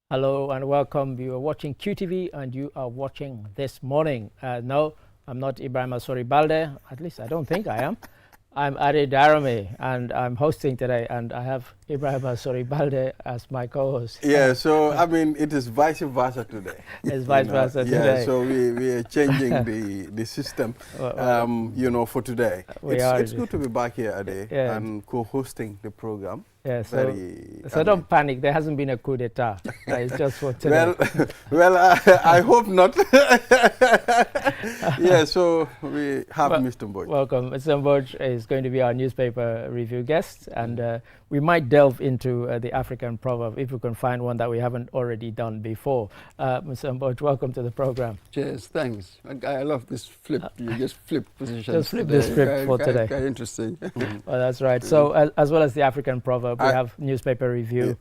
Hello and welcome. You are watching QTV and you are watching This Morning. No, I'm not Ibrahim Asori Balde. At least I don't think I am. I'm Ade Darame and I'm hosting today, and I have Ibrahim Asori Balde as my co-host. Yeah, so I mean, it is vice versa today. It's vice versa today. Yeah, so we are changing the system, for today. It's good to be back here, Ade, and co-hosting the program. Yeah, so don't panic. There hasn't been a coup d'etat. It's just for today. Well, I hope not. Yeah, so we have Mr. Mboj. Welcome. Mr. Mboj is going to be our newspaper review guest, and we might delve into the African proverb if we can find one that we haven't already done before. Mr. Mboj, welcome to the program. Cheers, thanks. I love this flip. You just flip positions. Just flip the script for today. Quite interesting. Well, that's right. So as well as the African proverb, we have newspaper review,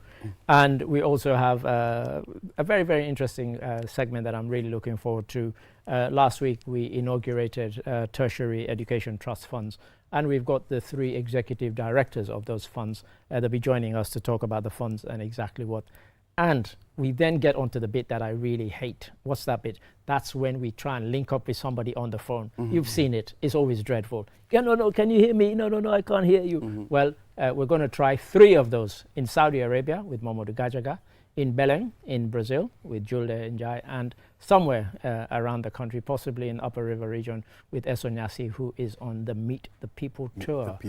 and we also have a very, very interesting segment that I'm really looking forward to. Last week we inaugurated tertiary education trust funds, and we've got the 3 executive directors of those funds that'll be joining us to talk about the funds and exactly what. And we then get onto the bit that I really hate. What's that bit? That's when we try and link up with somebody on the phone. You've seen it. It's always dreadful. Yeah, no, can you hear me? No, I can't hear you. Well, we're going to try 3 of those in Saudi Arabia with Mamadou Gajaga, in Belém in Brazil with Julde Njai, and somewhere around the country, possibly in Upper River region, with Esonyasi, who is on the Meet the People tour,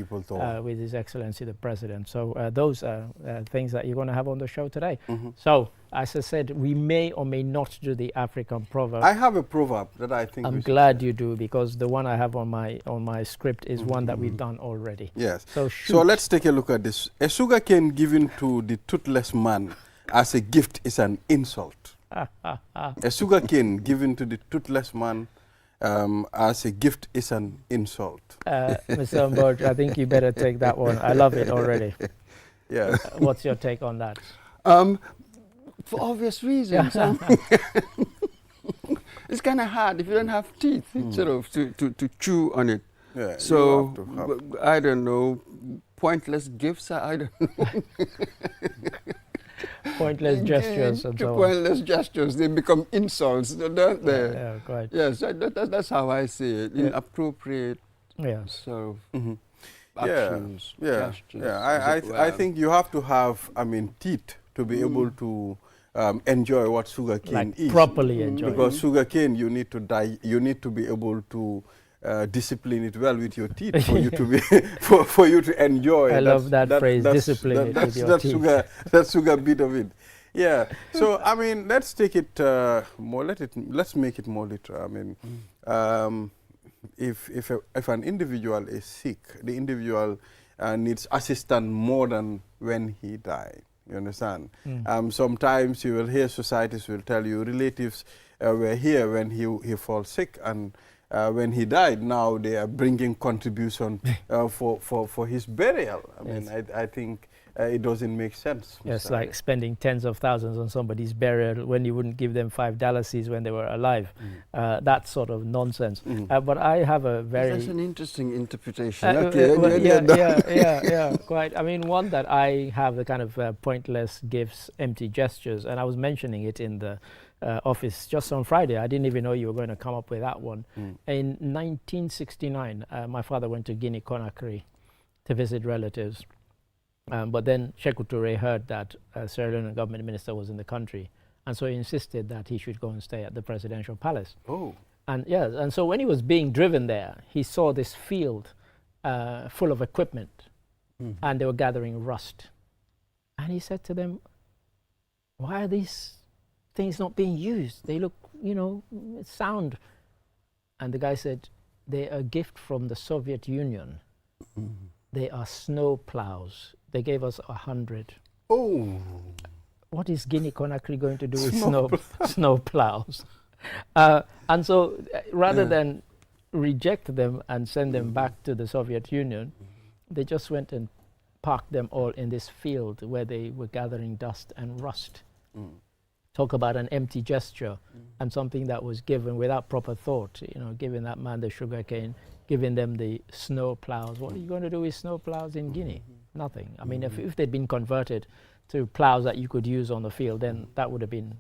with His Excellency the President. So those are things that you're going to have on the show today. So, as I said, we may or may not do the African proverb. I have a proverb that I think I'm glad you do, because the one I have on my script is one that we've done already. Yes. So let's take a look at this. A sugar cane given to the toothless man as a gift is an insult. A sugar cane given to the toothless man as a gift is an insult. Mr. Mboj, I think you better take that one. I love it already. Yes. What's your take on that? For obvious reasons. It's kind of hard if you don't have teeth, sort of, to chew on it. Yeah, so, I don't know, pointless gifts, I don't know. Pointless gestures and so on. Pointless gestures, they become insults, don't they? Yeah, quite. Yes, that's how I see it. Inappropriate sort of actions, gestures. Yeah, I think you have to have, teeth to be able to enjoy what sugar cane is. Properly enjoy. Because sugar cane, you need to be able to discipline it well with your teeth for you to be for you to enjoy. I love that phrase, discipline it with your teeth. That sugar bit of it. Yeah. So let's take it more. Let's make it more literal. If an individual is sick, the individual needs assistance more than when he died. You understand? Sometimes you will hear societies will tell you relatives were here when he falls sick, and when he died, now they are bringing contribution for his burial. I think it doesn't make sense. Yes, like spending tens of thousands on somebody's burial when you wouldn't give them $5 when they were alive. That sort of nonsense. But I have a very... That's an interesting interpretation. Yeah, quite. One that I have the kind of pointless gifts, empty gestures, and I was mentioning it in the office just on Friday. I didn't even know you were going to come up with that one. In 1969, my father went to Guinea-Conakry to visit relatives. But then Sekou Touré heard that Sierra Leone government minister was in the country, and so he insisted that he should go and stay at the presidential palace. Oh. And so when he was being driven there, he saw this field full of equipment, and they were gathering rust. And he said to them, "Why are these things not being used? They look, sound." And the guy said, "They're a gift from the Soviet Union. They are snow plows. They gave us 100. Oh. What is Guinea-Conakry going to do with snow plows? And so rather than reject them and send them back to the Soviet Union, they just went and parked them all in this field where they were gathering dust and rust. Talk about an empty gesture and something that was given without proper thought, giving that man the sugar cane, giving them the snow plows. What are you going to do with snow plows in Guinea? Nothing. If they'd been converted plows that you could use on the field, then that would have been,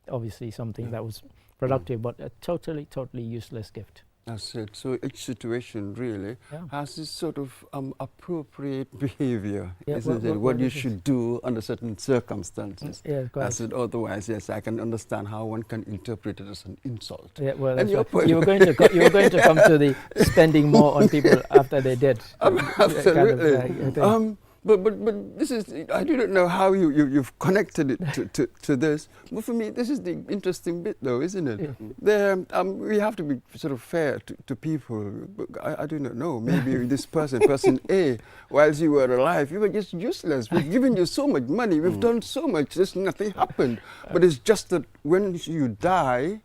obviously something that was productive, but a totally useless gift. That's it. So each situation really has this sort of appropriate behavior, isn't it? What you should do under certain circumstances. Yeah, quite. As it otherwise, yes, I can understand how one can interpret it as an insult. Yeah, well, that's right. You were going to come to the spending more on people after they did. Absolutely. But this is, I do not know how you've connected it to this, but for me this is the interesting bit though, isn't it? We have to be sort of fair to people. I do not know, maybe this person A, whilst you were alive, you were just useless. We've given you so much money, we've done so much, just nothing happened. But it's just that when you die,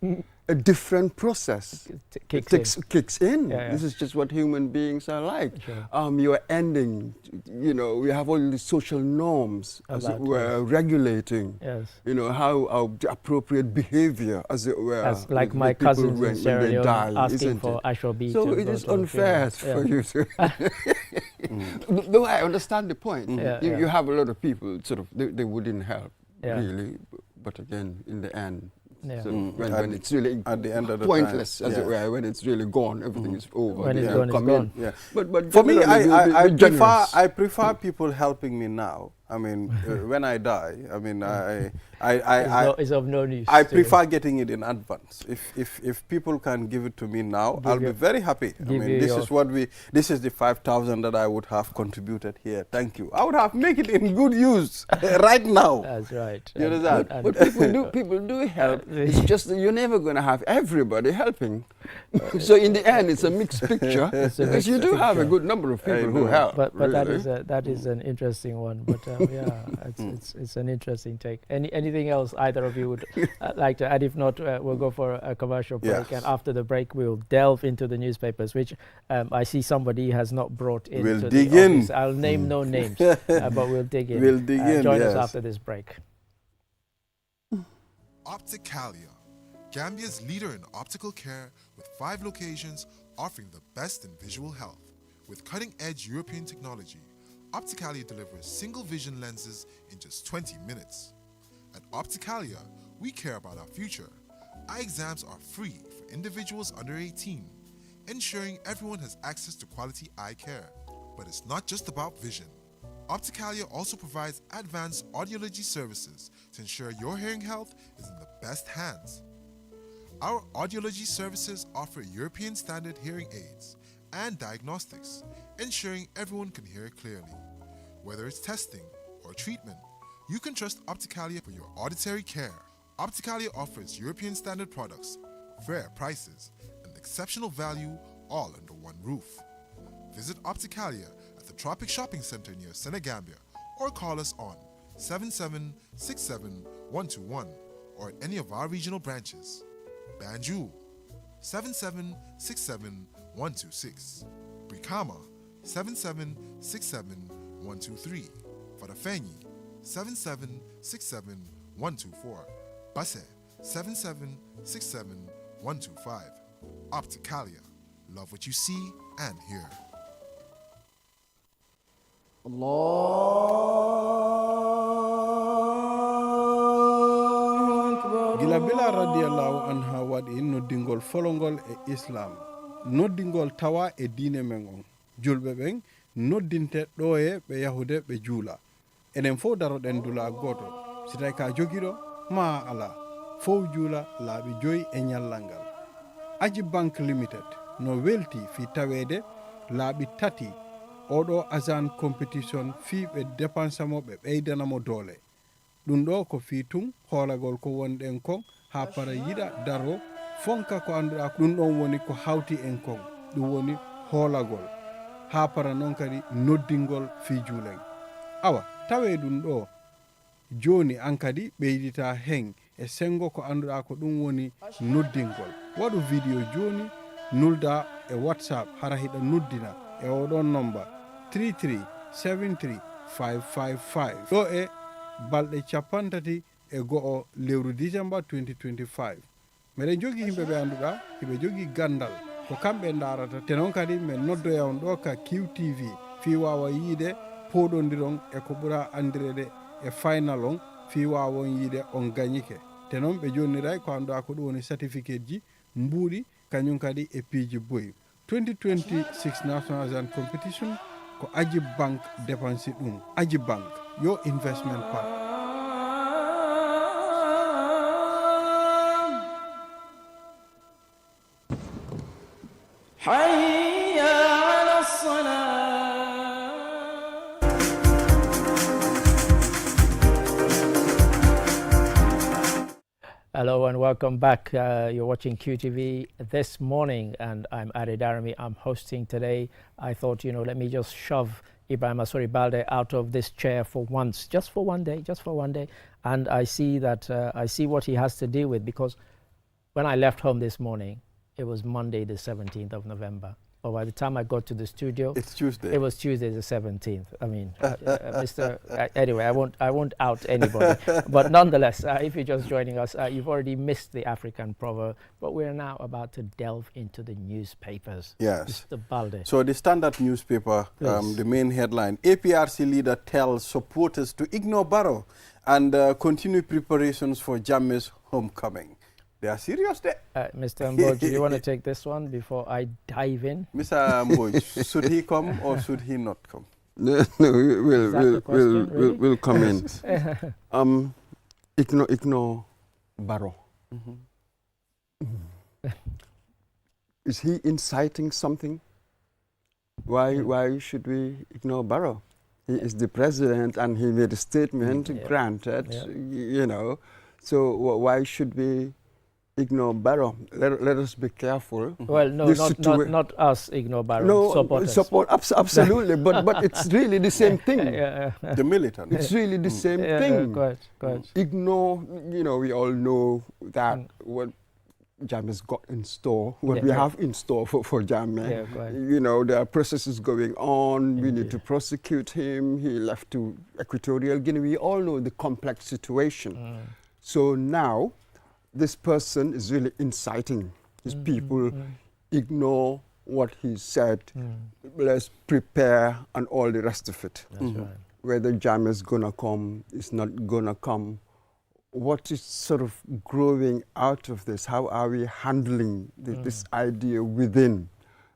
a different process kicks in. This is just what human beings are like. Sure. You are ending, we have all these social norms, as it were, regulating, how appropriate behavior, as it were. As like my cousins in Sierra Leone asking for Ashobi. So it is unfair for you to... Though I understand the point. You have a lot of people, sort of, they wouldn't help, really. But again, in the end, so when it's really at the end of the pointless, time, as it were, when it's really gone, everything is over. When it's gone, it's gone. Yeah. But for me, I prefer people helping me now. I mean, when I die, I mean, it's of no use. I prefer getting it in advance. If people can give it to me now, I'll be very happy. I mean, this is the 5,000 that I would have contributed here. Thank you. I would have make it in good use right now. That's right. You understand? But people do help. It's just that you're never going to have everybody helping. So in the end, it's a mixed picture. Because you do have a good number of people who help. But really. that is an interesting one. But it's an interesting take. Anything else either of you would like to add? If not, we'll go for a commercial break, and after the break we'll delve into the newspapers, which I see somebody has not brought in. We'll dig in. I'll name no names, but we'll dig in. We'll dig in. Join us after this break. Opticalia, Gambia's leader in optical care, with 5 locations offering the best in visual health. With cutting-edge European technology, Opticalia delivers single vision lenses in just 20 minutes. At Opticalia, we care about our future. Eye exams are free for individuals under 18, ensuring everyone has access to quality eye care. But it's not just about vision. Opticalia also provides advanced audiology services to ensure your hearing health is in the best hands. Our audiology services offer European standard hearing aids and diagnostics, ensuring everyone can hear clearly. Whether it's testing or treatment, you can trust Opticalia for your auditory care. Opticalia offers European standard products, fair prices, and exceptional value, all under one roof. Visit Opticalia at the Tropic Shopping Center near Senegambia, or call us on 7767-121 or at any of our regional branches. Banjul 7767-126, Brikama 7767-123, Farafenni 7767-124, Basse 7767-125. Opticalia, love what you see and hear. Gila Bila radiyallahu anha waɗi noddingol folongol e Islam. Noddingol tawa e diine men on. Julɓe ɓen noddinte ɗoye ɓe yahude ɓe juula. Enen fof daroɗen dula goto. Si tawi ka jogiɗo ma ala. Fof juula laaɓi 5 e ñallal ngal. Aji Bank Limited no welti fi tawede laaɓi 3 oɗo azan competition fi ɓe dépensamo ɓe ɓeydanamo doole. ɗum ɗo ko fi tun hoolagol ko wonɗen kon ha para yiɗa daro fonka ko annduɗa ɗum ɗon woni ko hawti en kon ɗum woni hoolagol ha para noon kadi noddingol fi juulen. Awa tawe ɗum ɗo joni an kadi ɓeydita hen e sengo ko annduɗa ko ɗum woni noddingol. waɗu vidéo joni nulda e WhatsApp hara hiɗa noddina e oɗon number 3373555 ɗo e balɗe 34 lewru December 2025. meɗen jogi himɓe ɓe annduɗa hiɓe jogi gandal ko kamɓe darata te noon kadi min noddoya on ɗo ka QTV fi wawa yiide poɗodiron e ko ɓuura andirede e final on fi wawon yide on gagnike te non be jonniray ko anda ko woni certificate ji mbuudi kanyum kadi e piiji boy 2026 national and competition ko Ajib Bank dépensi dum Ajib Bank yo investment partner. Hello and welcome back. You're watching QTV this morning, and I'm Ade Darami. I'm hosting today. I thought, let me just shove Ibrahim Asori Balde out of this chair for once, just for one day. And I see that I see what he has to deal with, because when I left home this morning, it was Monday, the 17th of November. But by the time I got to the studio, it's Tuesday. It was Tuesday, the 17th. I mean, anyway, I won't out anybody. But nonetheless, if you're just joining us, you've already missed the African proverb. But we're now about to delve into the newspapers. Yes. Mr. Balde. So the Standard newspaper, the main headline: APRC leader tells supporters to ignore Barrow and continue preparations for Jammeh's homecoming. They are serious there. Mr. Mboj, do you want to take this one before I dive in? Mr. Mboj, should he come or should he not come? No, we'll come in. Ignore Barrow. Is he inciting something? Why should we ignore Barrow? He is the president and he made a statement, granted, So why should we ignore Barrow? Let us be careful. Well, no, not us ignore Barrow. No, absolutely, but it's really the same thing. The militant. It's really the same thing. Quite. Ignore, we all know that what Jammeh's got in store, what we have in store for Jammeh. There are processes going on. We need to prosecute him. He left to Equatorial Guinea. We all know the complex situation. So now, this person is really inciting his people. Ignore what he said. Let's prepare and all the rest of it. That's right. Whether Jammeh is going to come, is not going to come. What is sort of growing out of this? How are we handling this idea within?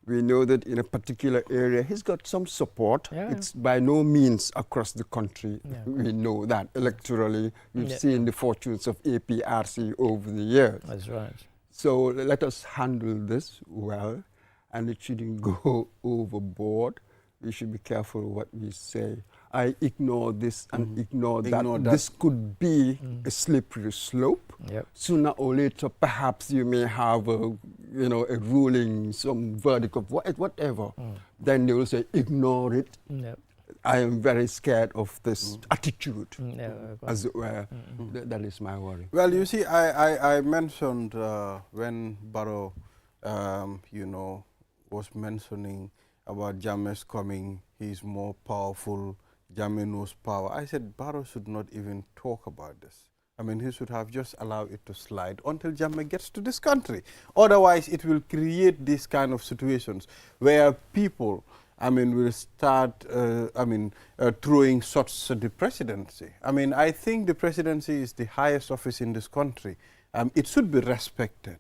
We know that in a particular area, he's got some support. It's by no means across the country. We know that electorally. We've seen the fortunes of APRC over the years. That's right. So let us handle this well, and it shouldn't go overboard. We should be careful what we say. I ignore this and ignore that. This could be a slippery slope. Sooner or later, perhaps you may have a ruling, some verdict of whatever. Then they will say, ignore it. I am very scared of this attitude, as it were. That is my worry. Well, you see, I mentioned when Barrow, was mentioning about Jammeh's coming, he's more powerful, Jammeh knows power. I said Barrow should not even talk about this. I mean, he should have just allowed it to slide until Jammeh gets to this country. Otherwise, it will create these kind of situations where people, will start, throwing shots at the presidency. I think the presidency is the highest office in this country. It should be respected.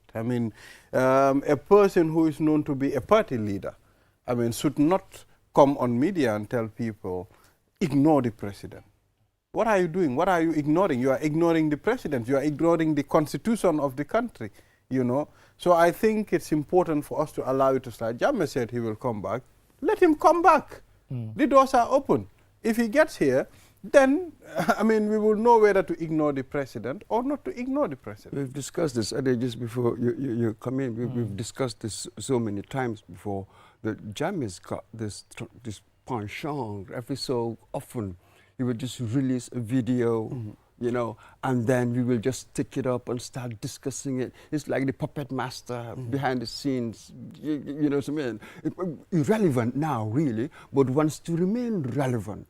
A person who is known to be a party leader, should not come on media and tell people, ignore the president. What are you doing? What are you ignoring? You are ignoring the president. You are ignoring the constitution of the country, So I think it's important for us to allow it to slide. Jammeh said he will come back. Let him come back. The doors are open. If he gets here, then, we will know whether to ignore the president or not to ignore the president. We've discussed this, Ade, just before you come in. We've discussed this so many times before, that Jammeh's got this penchant. Every so often, he would just release a video, and then we will just take it up and start discussing it. It's like the puppet master behind the scenes, you know what I mean? Irrelevant now, really, but wants to remain relevant.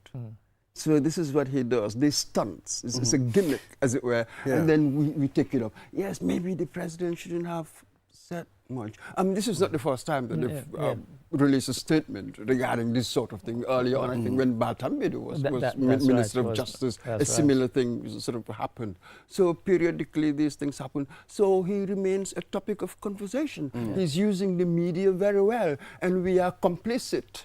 So this is what he does, these stunts. It's a gimmick, as it were, and then we take it up. Yes, maybe the president shouldn't have said much. This is not the first time that they've released a statement regarding this sort of thing. Earlier on, I think when Baltambido was Minister of Justice, a similar thing sort of happened. So periodically these things happen. So he remains a topic of conversation. He's using the media very well, and we are complicit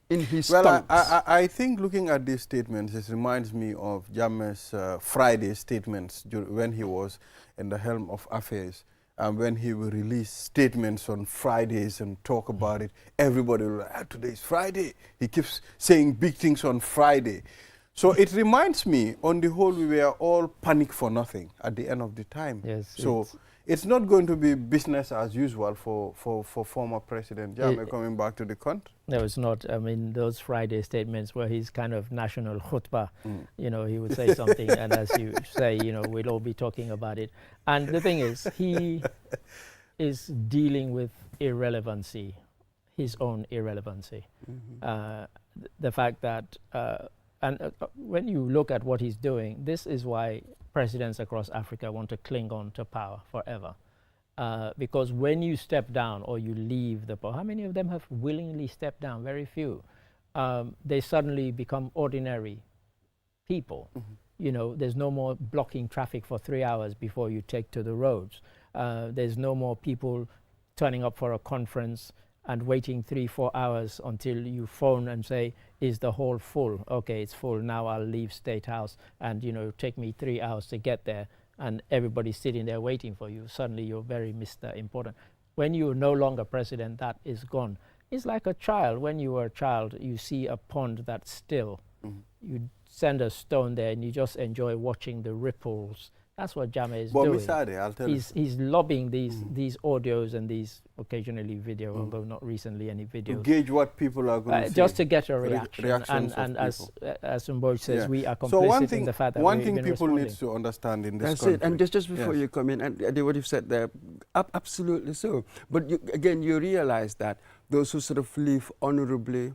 in his stunts. Well, I think looking at these statements, it reminds me of Jammeh's Friday statements when he was in the helm of affairs. When he will release statements on Fridays and talk about it, everybody will like, today's Friday. He keeps saying big things on Friday. So it reminds me, on the whole, we were all panic for nothing at the end of the time. Yes, so it's not going to be business as usual for former President Jammeh coming back to the country. No, it's not. I mean, those Friday statements where he's kind of national khutbah, you know, he would say something, and as you say, you know, we'll all be talking about it. And the thing is, he is dealing with irrelevancy, his own irrelevancy. The fact that, when you look at what he's doing, this is why presidents across Africa want to cling on to power forever. Because when you step down or you leave the power, how many of them have willingly stepped down? Very few. They suddenly become ordinary people. You know, there's no more blocking traffic for 3 hours before you take to the roads. There's no more people turning up for a conference and waiting 3-4 hours until you phone and say, is the hall full? Okay, it's full. Now I'll leave State House, and you know, take me 3 hours to get there, and everybody's sitting there waiting for you. Suddenly you're very Mr. Important. When you're no longer president, that is gone. It's like a child. When you were a child, you see a pond that's still. You send a stone there and you just enjoy watching the ripples. That's what Jammeh is doing. I'll tell you. He's lobbying these audios and these occasionally video, although not recently any videos. To gauge what people are going to say. Just to get a reaction. And as Mboj says, we are complicit in the fact that one thing people need to understand in this country. That's it. And just before you come in, and what you've said there, absolutely so. But again, you realize that those who sort of live honorably,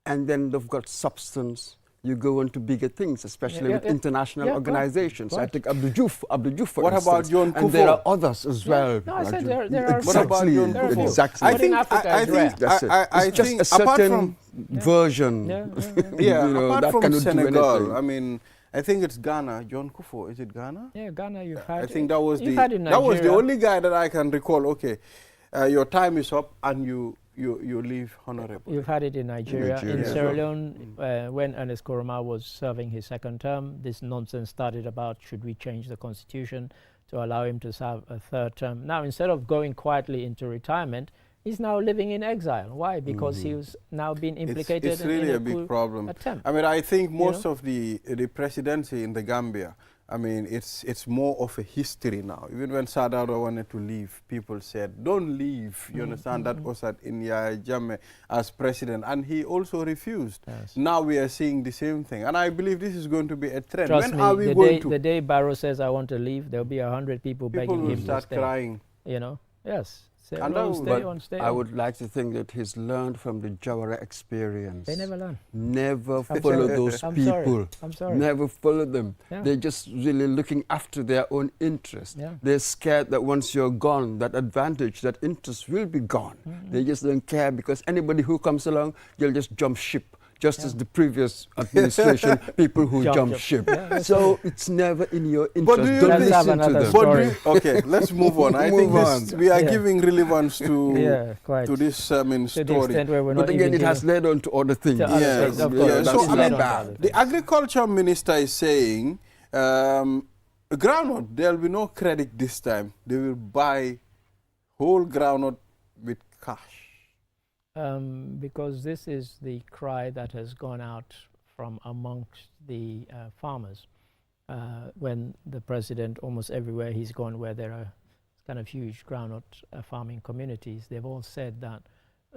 and then they've got substance, you go on to bigger things, especially with international organizations. I think Abdou Diouf, for instance. What about John Kufuor? And there are others as well. No, I said there are What about John Kufuor? Exactly. I think I think a certain version. Apart from Senegal, I mean, I think it's Ghana. John Kufuor, is it Ghana? Yeah, Ghana. You've had. I think that was the only guy that I can recall. Okay, your time is up, and you leave honorable. You've had it in Nigeria. In Sierra Leone, when Ernest Koroma was serving his second term, this nonsense started about should we change the constitution to allow him to serve a third term. Now, instead of going quietly into retirement, he's now living in exile. Why? Because he was now being implicated it's really in a big problem. Attempt. I mean, I think most of the presidency in the Gambia, I mean, it's more of a history now. Even when Sadaro wanted to leave, people said, don't leave. You understand? That was in Yahya Jammeh as president. And he also refused. Yes. Now we are seeing the same thing. And I believe this is going to be a trend. Trust when me, are we going to? The day Barrow says, I want to leave, there'll be 100 people begging him to stay. People will start crying. You know? Yes. Stay. I would like to think that he's learned from the Jawara experience. They never learn. Never follow those people. I'm sorry. Never follow them. Yeah. They're just really looking after their own interest. Yeah. They're scared that once you're gone, that advantage, that interest will be gone. They just don't care because anybody who comes along, you'll just jump ship. Just as the previous administration, people who jump ship. Yeah, so it's never in your interest. But do you don't listen to them. Okay, let's move on. I think we are giving relevance to this story. But again, it has led on to other things. Yes. So the agriculture minister is saying, groundnut, there will be no credit this time. They will buy whole groundnut with cash. Because this is the cry that has gone out from amongst the farmers. When the president, almost everywhere he's gone where there are kind of huge groundnut farming communities, they've all said that,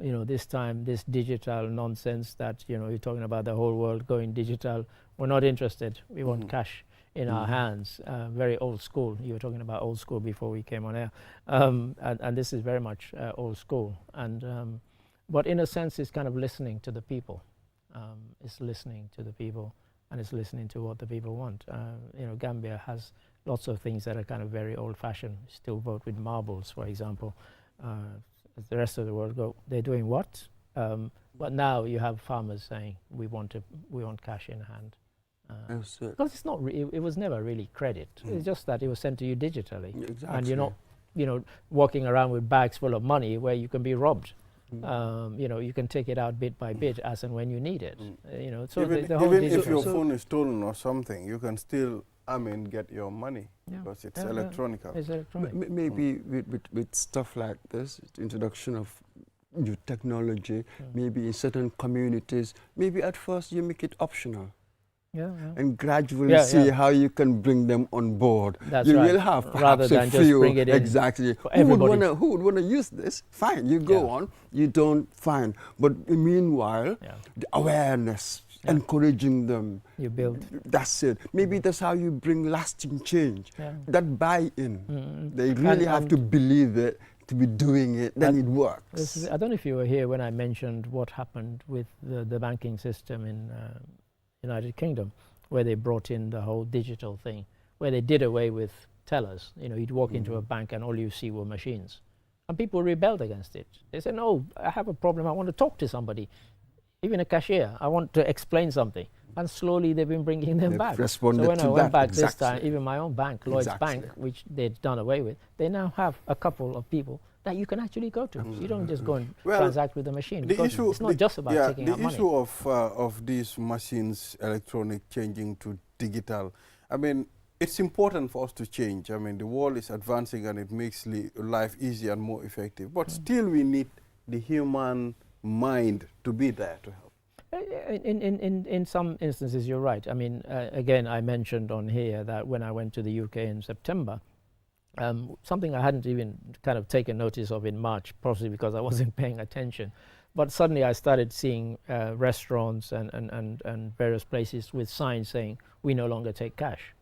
you know, this time, this digital nonsense that, you know, you're talking about the whole world going digital, we're not interested. We want cash in our hands. Very old school. You were talking about old school before we came on air. And this is very much old school. And but in a sense, it's kind of listening to the people. It's listening to the people, and it's listening to what the people want. You know, Gambia has lots of things that are kind of very old-fashioned. Still vote with marbles, for example. as the rest of the world go, they're doing what? But now you have farmers saying we want cash in hand. Because it's not. It was never really credit. It's just that it was sent to you digitally, and you're not, walking around with bags full of money where you can be robbed. You can take it out bit by bit as and when you need it. So even, the whole even if digital your phone is stolen or something, you can still, get your money because it's electronic. It's electronic. Maybe with stuff like this, the introduction of new technology, maybe in certain communities, maybe at first you make it optional. And gradually see how you can bring them on board. That's you right. will have rather than just bring it in. Exactly. For everybody. Who would want to use this? Fine, you go on. You don't, fine. But meanwhile, the awareness, encouraging them. You build. That's it. Maybe that's how you bring lasting change. That buy-in. They really have to believe it, to be doing it, then it works. I don't know if you were here when I mentioned what happened with the banking system in United Kingdom, where they brought in the whole digital thing, where they did away with tellers. You'd walk into a bank and all you see were machines. And people rebelled against it. They said, no, I have a problem. I want to talk to somebody, even a cashier. I want to explain something. And slowly they've been bringing them back. So when I went back this time, even my own bank, Lloyds Bank, which they'd done away with, they now have a couple of people that you can actually go to. You don't just go and transact with the machine. It's not just about taking out money. The issue of these machines, electronic, changing to digital, it's important for us to change. The world is advancing and it makes life easier and more effective. But still we need the human mind to be there to help. In some instances, you're right. Again, I mentioned on here that when I went to the UK in September, something I hadn't even kind of taken notice of in March, possibly because I wasn't paying attention. But suddenly I started seeing restaurants and various places with signs saying, we no longer take cash,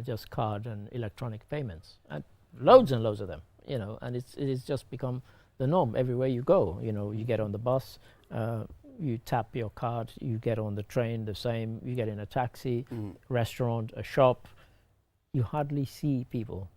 just card and electronic payments. And loads of them, and it's just become the norm everywhere you go. You get on the bus, you tap your card, you get on the train, the same, you get in a taxi, restaurant, a shop, you hardly see people.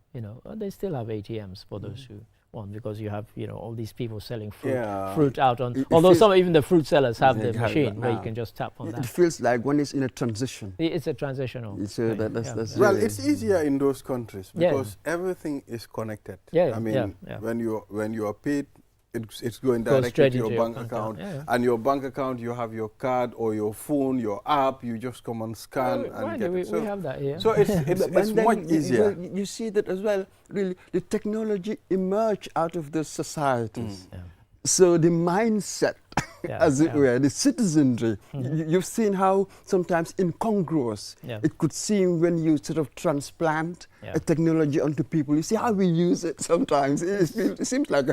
They still have ATMs for those who want, because you have all these people selling fruit out on. Although even the fruit sellers have the machine where you can just tap on that. It feels like one is in a transition. It's a transitional. Well, it's easier in those countries because everything is connected. When you are paid, it's going directly to your bank account. And your bank account, you have your card or your phone, your app, you just come and scan and get it. We have that here. So it's much easier. You see that as well, really, the technology emerged out of the societies. So the mindset, as it were, the citizenry, you've seen how sometimes incongruous it could seem when you sort of transplant a technology onto people. You see how we use it sometimes. It seems like,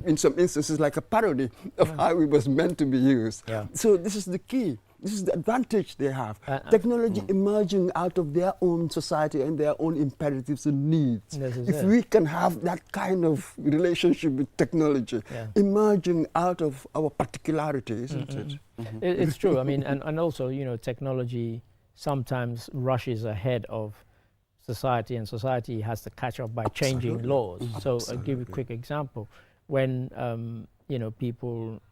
in some instances, like a parody of how it was meant to be used. So this is the key. This is the advantage they have. Technology emerging out of their own society and their own imperatives and needs. If we can have that kind of relationship with technology, emerging out of our particularity, isn't it? It's true. And also, technology sometimes rushes ahead of society, and society has to catch up by changing laws. So I'll give you a quick example. When, people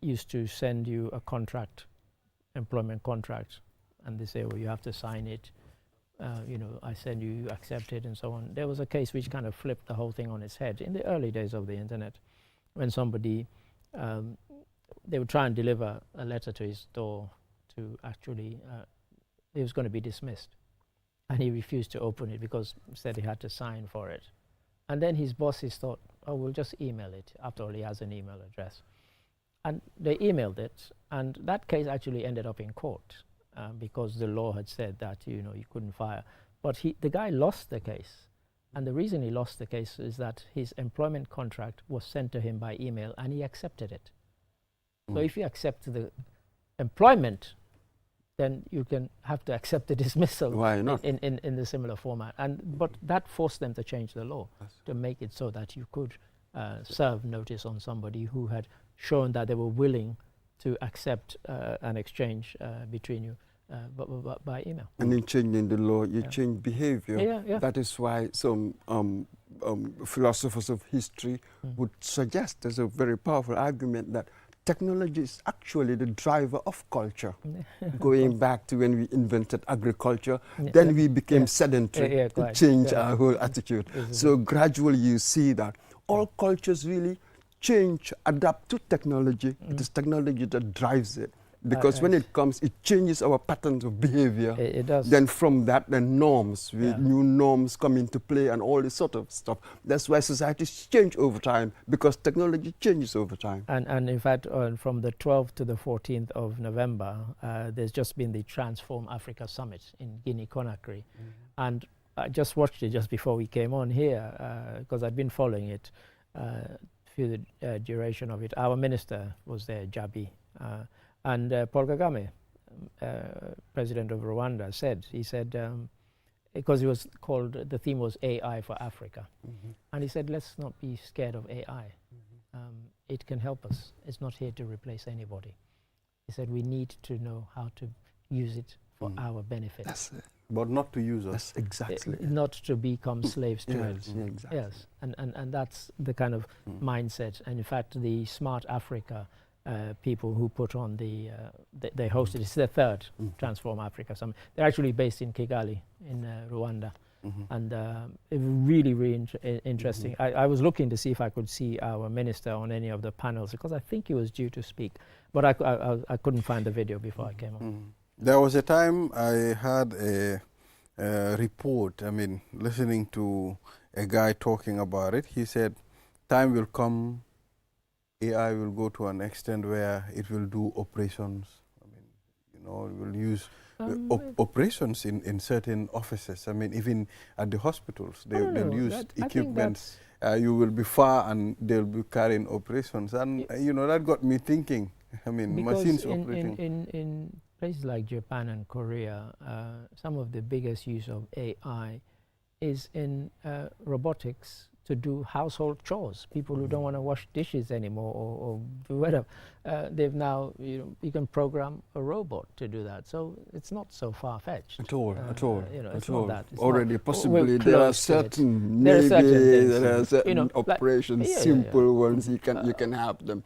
used to send you a contract, employment contract, and they say, well, you have to sign it, I send you accept it, and so on. There was a case which kind of flipped the whole thing on its head in the early days of the internet, when somebody, they would try and deliver a letter to his door to actually, he was going to be dismissed, and he refused to open it because said he had to sign for it. And then his bosses thought, oh, we'll just email it. After all, he has an email address. And they emailed it, and that case actually ended up in court because the law had said that you couldn't fire. But the guy lost the case, and the reason he lost the case is that his employment contract was sent to him by email, and he accepted it. So if you accept the employment, then you can have to accept the dismissal. Why not? In the similar format. But that forced them to change the law to make it so that you could serve notice on somebody who had shown that they were willing to accept an exchange between you. by email. And in changing the law, you Yeah. change behavior. Yeah, yeah. That is why some philosophers of history would suggest, there's a very powerful argument, that technology is actually the driver of culture. Going back to when we invented agriculture, then we became sedentary. Yeah, It quite. changed Yeah. our whole attitude. This is So gradually you see that all cultures really change, adapt to technology. It is technology that drives it. Because when it comes, it changes our patterns of behavior. It does. Then from that, the norms, Yeah. new norms come into play and all this sort of stuff. That's why societies change over time, because technology changes over time. And in fact, from the 12th to the 14th of November, there's just been the Transform Africa Summit in Guinea-Conakry. And I just watched it just before we came on here, because I'd been following it through the duration of it. Our minister was there, Jabi. And Paul Kagame, president of Rwanda, said, because it was called, the theme was AI for Africa. And he said, let's not be scared of AI. It can help us. It's not here to replace anybody. He said, we need to know how to use it for our benefit. That's it. But not to use us. That's exactly it. Not to become slaves to it. Yes, yeah, exactly. Yes, and that's the kind of mindset. And in fact, the Smart Africa people who put on they hosted, it's their third Transform Africa Summit. They're actually based in Kigali, in Rwanda. And it was really, really interesting. I was looking to see if I could see our minister on any of the panels, because I think he was due to speak, but I couldn't find the video before I came on. There was a time I had a report, listening to a guy talking about it. He said, time will come, AI will go to an extent where it will do operations. It will use operations in certain offices. Even at the hospitals, they'll use equipment. You will be far and they'll be carrying operations. And, that got me thinking. Machines operating. In places like Japan and Korea, some of the biggest use of AI is in robotics to do household chores. People who don't want to wash dishes anymore or do whatever, they've now, you can program a robot to do that. So it's not so far-fetched. At all. It's not that. It's already not, possibly we're there are close to it. certain, There are certain things, there are certain like, operations, simple ones, you can have them.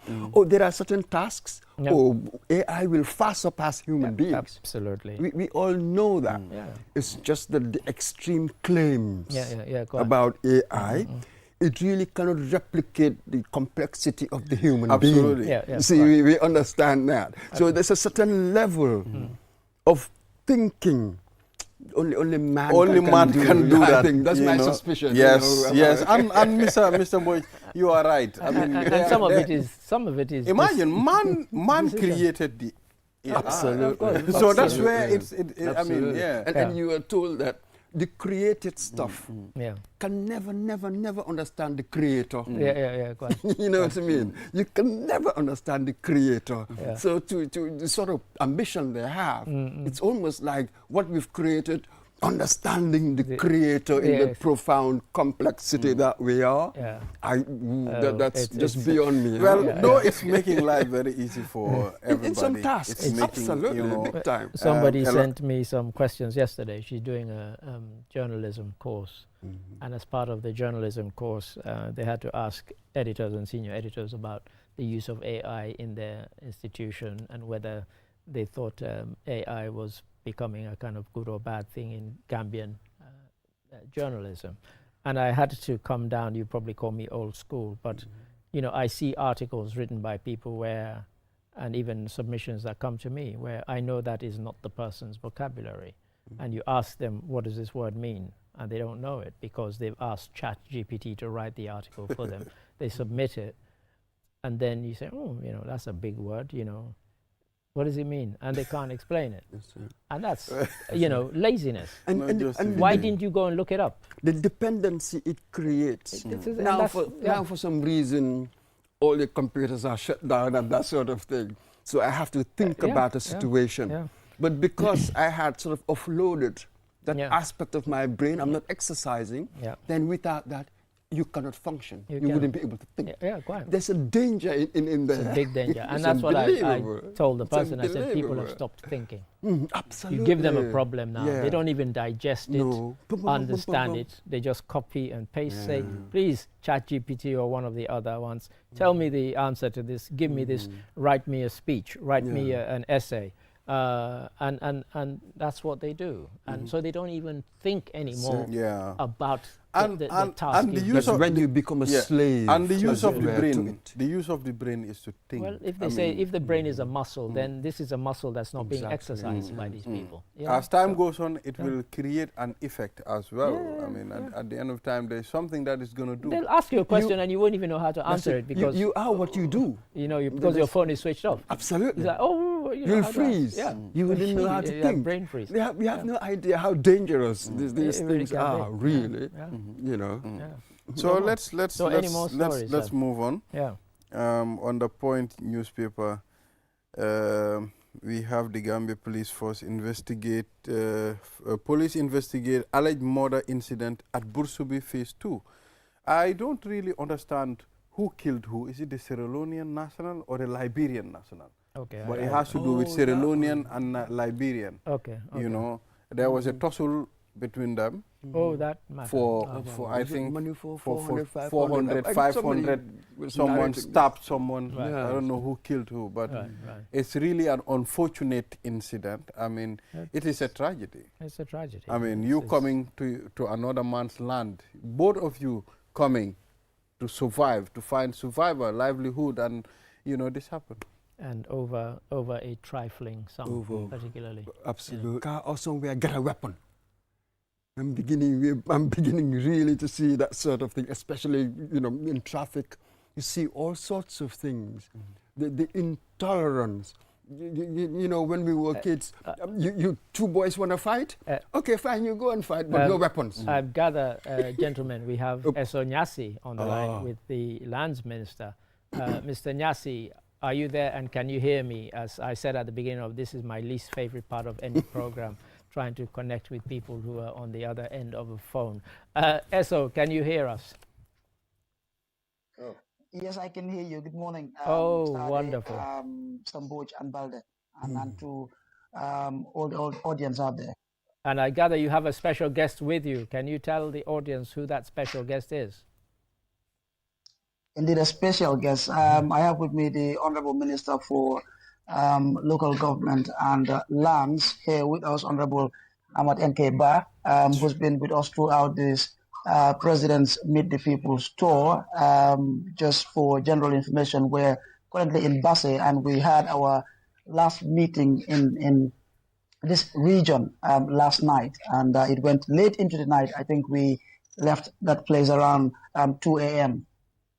There are certain tasks, AI will far surpass human beings. Absolutely. We all know that. It's just that the extreme claims about AI, it really cannot replicate the complexity of the human being. Absolutely. See, we understand that. So there's a certain level of thinking. Only man can do that. I think that's my suspicion. Yes, yes. And Mr. Boy, you are right. And some of it is. Imagine man created the AI. Absolutely. So that's where Absolutely. And you are told that the created stuff can never understand the creator. Quite. You know what I mean? You can never understand the creator. So to the sort of ambition they have, it's almost like what we've created, understanding the creator in the profound complexity that we are. That's just beyond me. Well, it's making life very easy for everybody. In some tasks, it's absolutely, big time. Somebody sent me some questions yesterday. She's doing a journalism course. And as part of the journalism course, they had to ask editors and senior editors about the use of AI in their institution and whether they thought AI was becoming a kind of good or bad thing in Gambian journalism. And I had to come down, you probably call me old school, but I see articles written by people where, and even submissions that come to me, where I know that is not the person's vocabulary. And you ask them, what does this word mean? And they don't know it because they've asked ChatGPT to write the article for them. They submit it, and then you say, that's a big word, What does it mean? And they can't explain it. And that's, laziness. And why didn't you go and look it up? The dependency it creates. Now for some reason, all the computers are shut down and that sort of thing. So I have to think about the situation. But because I had sort of offloaded that aspect of my brain, I'm not exercising, then without that, you cannot function. You cannot. wouldn't be able to think. Yeah, quite. There's a danger in there. It's a big danger. And It's that's what I unbelievable. told the It's person. I said, people have unbelievable. stopped thinking. Absolutely. You give them a problem now. Yeah. They don't even digest it, No. understand it. They just copy and paste. Say, please, ChatGPT or one of the other ones, tell me the answer to this. Give me this. Write me a speech. Write me an essay. And that's what they do. And so they don't even think anymore about the task. And the use of when you become a slave. And the use of the to brain. it. The use of the brain is to think. Well, if they say if the brain is a muscle, then this is a muscle that's not being exercised by these people. You know? As time goes on, it will create an effect as well. I mean, at the end of time, there's something that is going to do. They'll ask you a question and you won't even know how to answer it because you are what you do. you know because your phone is switched off. Absolutely. It's like, oh, you know, You'll how to freeze. ask. Yeah, You wouldn't know how to You have think. brain freeze. We have no idea how dangerous these It really things can are. be. Really, Yeah. you know. Yeah. So any more stories, let's sir? move on. Yeah. On the Point newspaper, we have the Gambia Police Force police investigate alleged murder incident at Bursubi Phase 2. I don't really understand who killed who. Is it the Sierra Leonean national or the Liberian national? Okay. But it has to do with Sierra Leonean and Liberian. Okay. You know, there was a tussle between them. Oh, that matter. For I Was it think money for for 400, 400, 500, someone narrating stabbed someone. Right. I don't know who killed who, but Right. it's really an unfortunate incident. I mean, it is a tragedy. It's a tragedy. I mean, you coming to another man's land, both of you coming to survive, to find survival, livelihood, and you know this happened. And over a trifling sum, particularly. Absolutely. Car or somewhere get a weapon. I'm beginning really to see that sort of thing, especially in traffic. You see all sorts of things. The intolerance. You know, when we were kids, you two boys want to fight? Okay, fine, you go and fight, but no weapons. I gather, gentlemen, we have Eso Nyasi on the line with the Lands Minister. Mr. Nyasi, are you there and can you hear me? As I said at the beginning of this is my least favorite part of any program, trying to connect with people who are on the other end of a phone. Eso, can you hear us? Yes, I can hear you. Good morning. Wonderful. Samboj and Balde, and to all the audience out there. And I gather you have a special guest with you. Can you tell the audience who that special guest is? Indeed, a special guest. I have with me the Honorable Minister for Local Government and Lands here with us, Honorable Ahmad N.K. Ba, who's been with us throughout this President's Meet the People's tour. Just for general information, we're currently in Basse and we had our last meeting in this region last night, and it went late into the night. I think we left that place around 2 a.m.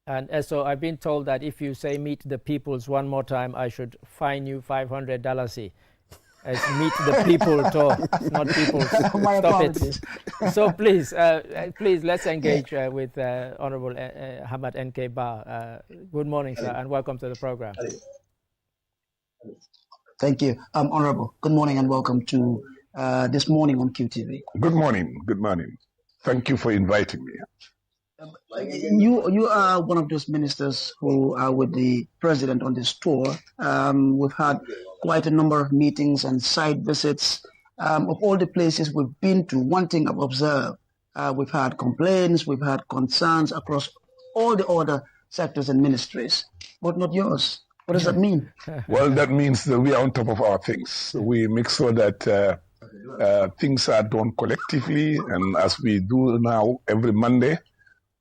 And so I've been told that if you say meet the peoples one more time, I should fine you $500. It's meet the people talk, not people. My Stop apologies. it. So please, let's engage with Honorable Ahmad N.K. Ba. Good morning, sir, and welcome to the program. Thank you, Honorable. Good morning and welcome to This Morning on QTV. Good morning. Good morning. Thank you for inviting me. You are one of those ministers who are with the president on this tour. We've had quite a number of meetings and site visits. Of all the places we've been to, one thing I've observed, we've had complaints, we've had concerns across all the other sectors and ministries, but not yours. What does that mean? Well, that means that we are on top of our things. We make sure that things are done collectively, and as we do now every Monday,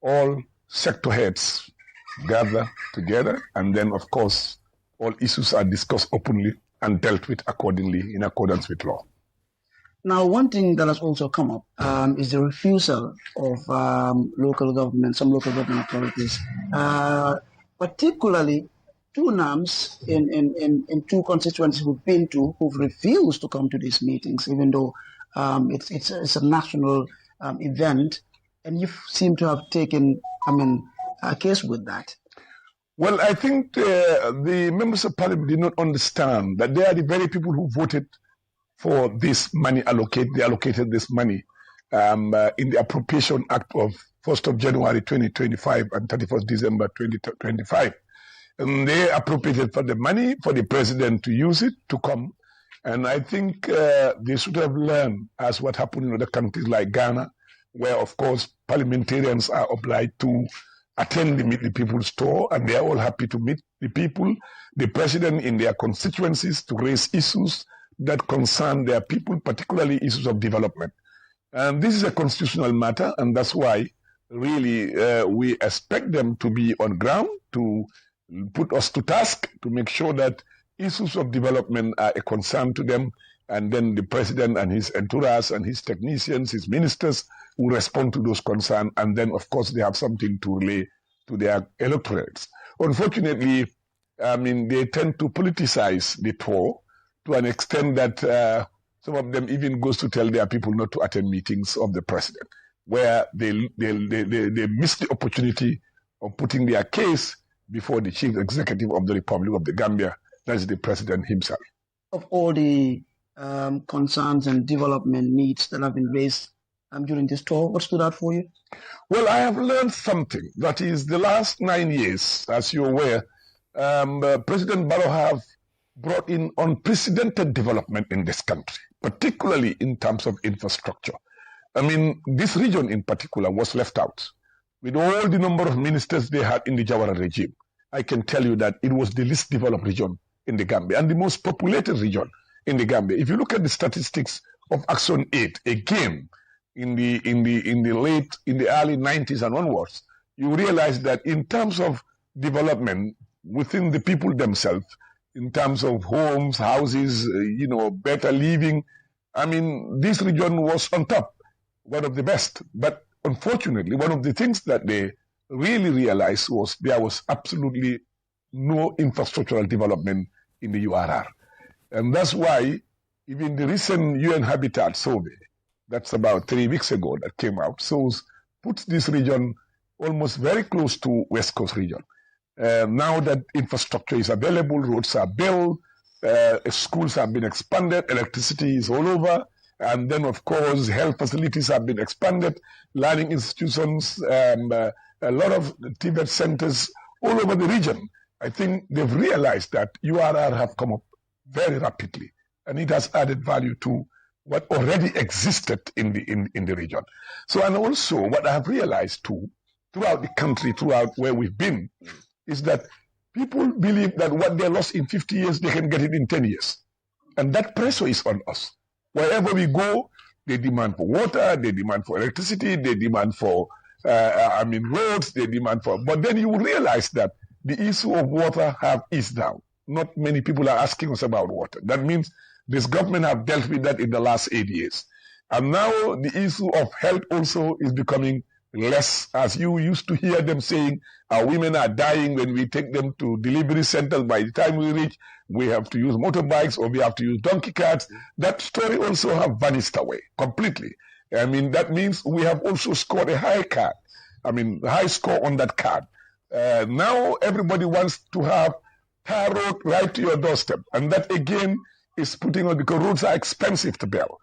all sector heads gather together, and then, of course, all issues are discussed openly and dealt with accordingly in accordance with law. Now, one thing that has also come up is the refusal of some local government authorities, particularly two NAMs in two constituencies we've been to who've refused to come to these meetings, even though it's a national event. And you seem to have taken, a case with that. Well, I think the members of parliament did not understand that they are the very people who voted for this money allocated this money in the Appropriation Act of 1st of January 2025 and 31st December 2025. And they appropriated for the money for the president to use it to come. And I think they should have learned, as what happened in other countries like Ghana, where, of course, parliamentarians are obliged to attend the Meet the People's tour, and they are all happy to meet the people, the president in their constituencies, to raise issues that concern their people, particularly issues of development. And this is a constitutional matter, and that's why really we expect them to be on ground, to put us to task, to make sure that issues of development are a concern to them, and then the president and his entourage and his technicians, his ministers, will respond to those concerns, and then, of course, they have something to relay to their electorates. Unfortunately, I mean, they tend to politicize the tour to an extent that some of them even goes to tell their people not to attend meetings of the president, where they miss the opportunity of putting their case before the chief executive of the Republic of the Gambia, that is the president himself. Of all the concerns and development needs that have been raised during this tour, what stood out for you? Well, I have learned something. That is, the last 9 years, as you're aware, President Barrow have brought in unprecedented development in this country, particularly in terms of infrastructure. I mean, this region in particular was left out. With all the number of ministers they had in the Jawara regime, I can tell you that it was the least developed region in the Gambia and the most populated region in the Gambia. If you look at the statistics of Action 8, again, in the early 90s and onwards, you realize that in terms of development within the people themselves, in terms of homes, houses, better living, I mean, this region was on top, one of the best. But unfortunately, one of the things that they really realized was there was absolutely no infrastructural development in the URR. And that's why even the recent UN Habitat survey, that's about 3 weeks ago, that came out, puts this region almost very close to West Coast region. Now that infrastructure is available, roads are built, schools have been expanded, electricity is all over, and then of course health facilities have been expanded, learning institutions, a lot of Tibet centers all over the region. I think they've realized that URR have come up very rapidly, and it has added value to what already existed in the region. So, and also what I have realized too, throughout the country, throughout where we've been, is that people believe that what they lost in 50 years, they can get it in 10 years. And that pressure is on us. Wherever we go, they demand for water, they demand for electricity, they demand for, roads, they demand for, but then you will realize that the issue of water have eased down. Not many people are asking us about water. That means this government have dealt with that in the last 8 years. And now the issue of health also is becoming less, as you used to hear them saying, our women are dying when we take them to delivery centers. By the time we reach, we have to use motorbikes or we have to use donkey carts. That story also have vanished away completely. I mean, that means we have also scored a high score on that card. Now everybody wants to have tar road right to your doorstep. And that again is putting us, because roads are expensive to build.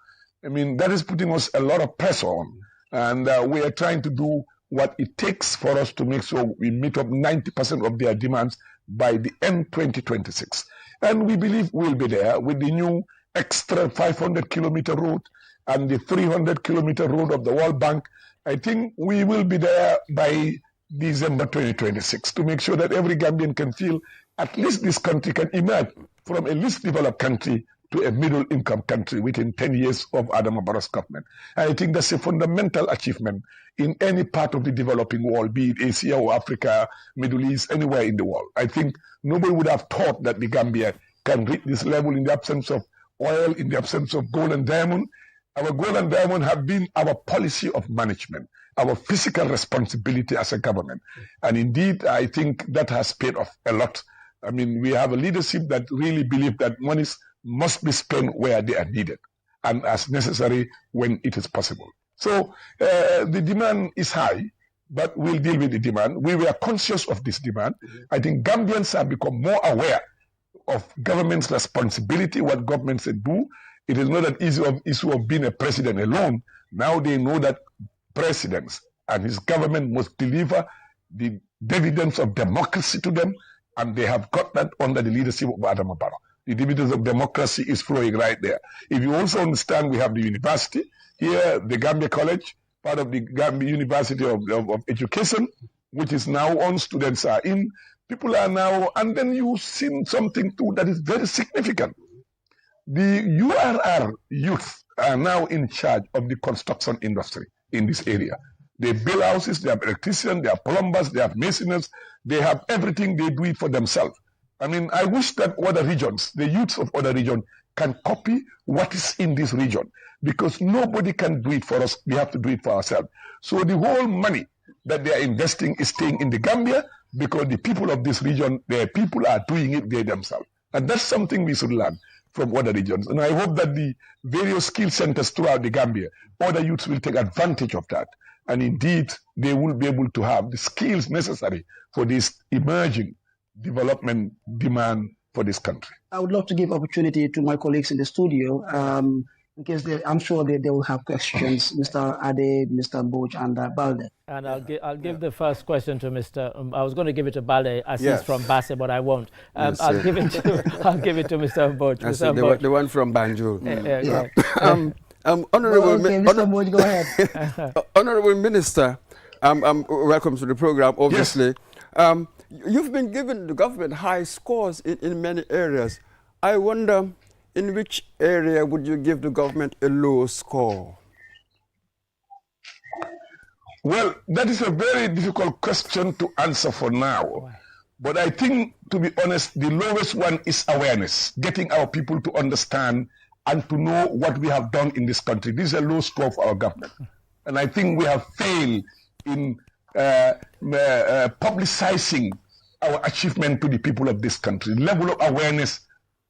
I mean, that is putting us a lot of pressure on. And we are trying to do what it takes for us to make sure we meet up 90% of their demands by the end 2026. And we believe we'll be there with the new extra 500-kilometer road and the 300-kilometer road of the World Bank. I think we will be there by December 2026 to make sure that every Gambian can feel at least this country can emerge from a least developed country to a middle-income country within 10 years of Adama Barrow's government. And I think that's a fundamental achievement in any part of the developing world, be it Asia or Africa, Middle East, anywhere in the world. I think nobody would have thought that the Gambia can reach this level in the absence of oil, in the absence of gold and diamond. Our gold and diamond have been our policy of management, our physical responsibility as a government. And indeed, I think that has paid off a lot. I mean, we have a leadership that really believe that monies must be spent where they are needed and as necessary when it is possible. So the demand is high, but we'll deal with the demand. We were conscious of this demand. I think Gambians have become more aware of government's responsibility, what governments do. It is not an issue of being a president alone. Now they know that presidents and his government must deliver the dividends of democracy to them, and they have got that under the leadership of Adama Barrow. The dividends of democracy is flowing right there. If you also understand, we have the university here, the Gambia College, part of the Gambia University of Education, which is now on, students are in, people are now, and then you've seen something too that is very significant. The URR youth are now in charge of the construction industry in this area. They build houses, they have electricians, they have plumbers, they have masons, they have everything, they do it for themselves. I mean, I wish that other regions, the youths of other regions, can copy what is in this region, because nobody can do it for us, we have to do it for ourselves. So the whole money that they are investing is staying in the Gambia, because the people of this region, their people are doing it they themselves. And that's something we should learn from other regions. And I hope that the various skill centers throughout the Gambia, other youths will take advantage of that. And indeed, they will be able to have the skills necessary for this emerging development demand for this country. I would love to give opportunity to my colleagues in the studio, because I'm sure they will have questions, Mr. Ade, Mr. Boch, and Balde. And I'll give the first question to Mr. I was going to give it to Balde as he's from Basse, but I won't. I'll give it to Mr. Boch. The one from Banjul. Honorable Mr. Boch, go ahead. Honorable Minister, welcome to the program. Obviously, you've been given the government high scores in many areas. I wonder, in which area would you give the government a low score? Well, that is a very difficult question to answer for now. But I think, to be honest, the lowest one is awareness, getting our people to understand and to know what we have done in this country. This is a low score for our government. And I think we have failed in publicizing our achievement to the people of this country. Level of awareness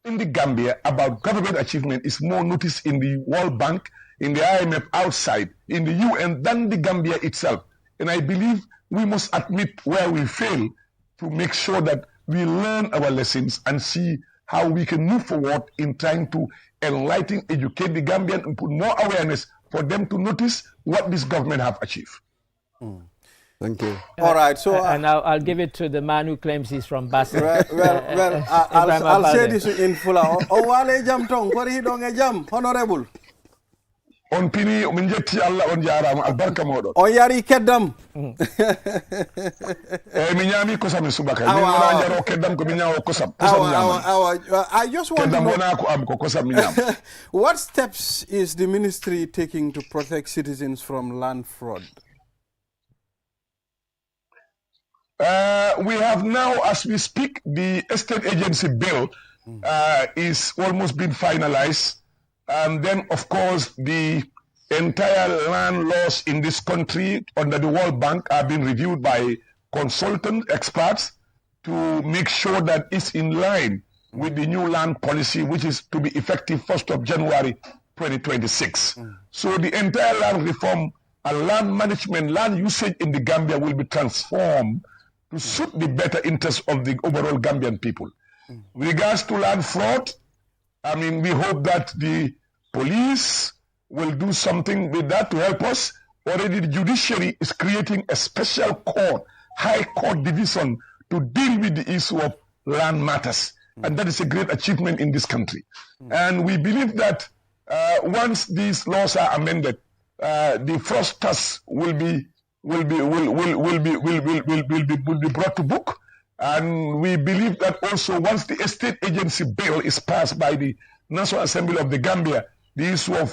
in the Gambia about government achievement is more noticed in the World Bank, in the IMF outside, in the UN than the Gambia itself. And I believe we must admit where we fail to make sure that we learn our lessons and see how we can move forward in trying to enlighten, educate the Gambian and put more awareness for them to notice what this government have achieved. Thank you. All right, so and I'll give it to the man who claims he's from Basse. I'll say this in full. Wale jam tong, kori hidong jam, honorable. On pini minjetti Allah on jarama albarka modon. On yari keddam. Minyami kosam subaka. Mina jaro keddam ko minyawo kosam. I just want to know, ko am ko kosam minyam. what steps is the ministry taking to protect citizens from land fraud? We have now, as we speak, the estate agency bill is almost been finalized. And then, of course, the entire land laws in this country under the World Bank are being reviewed by consultant experts to make sure that it's in line with the new land policy, which is to be effective 1st of January 2026. So the entire land reform and land management, land usage in the Gambia will be transformed to suit the better interests of the overall Gambian people. With regards to land fraud, I mean, we hope that the police will do something with that to help us. Already the judiciary is creating a special court, high court division to deal with the issue of land matters. And that is a great achievement in this country. And we believe that once these laws are amended, the fraudsters will be brought to book. And we believe that also once the estate agency bill is passed by the National Assembly of the Gambia, the issue of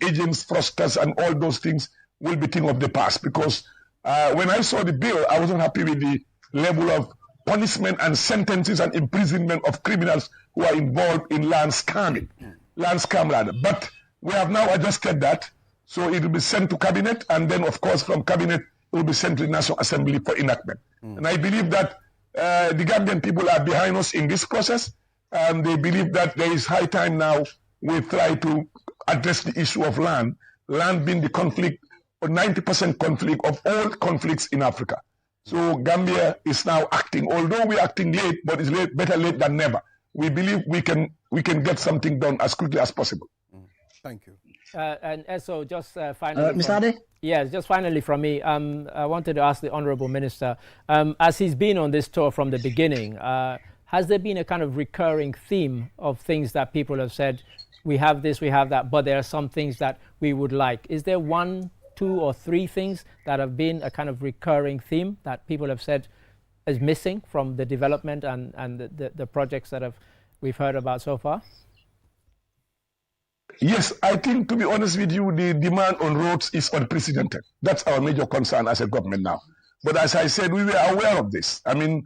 agents, fraudsters, and all those things will be thing of the past. Because when I saw the bill, I wasn't happy with the level of punishment and sentences and imprisonment of criminals who are involved in land scamming, But we have now adjusted that, so it will be sent to cabinet, and then of course from cabinet it will be sent to the National Assembly for enactment. And I believe that the Gambian people are behind us in this process, and they believe that there is high time now we try to address the issue of land being the conflict, or 90% conflict of all conflicts in Africa. So Gambia is now acting, although we're acting late, but it's better late than never. We believe we can get something done as quickly as possible. Thank you. And so just finally, Mr. Ade? yes, just finally from me, I wanted to ask the Honourable Minister, as he's been on this tour from the beginning, has there been a kind of recurring theme of things that people have said, we have this, we have that, but there are some things that we would like? Is there 1, 2 or 3 things that have been a kind of recurring theme that people have said is missing from the development and the projects that we've heard about so far? Yes, I think, to be honest with you, the demand on roads is unprecedented. That's our major concern as a government now. But as I said, we were aware of this. I mean,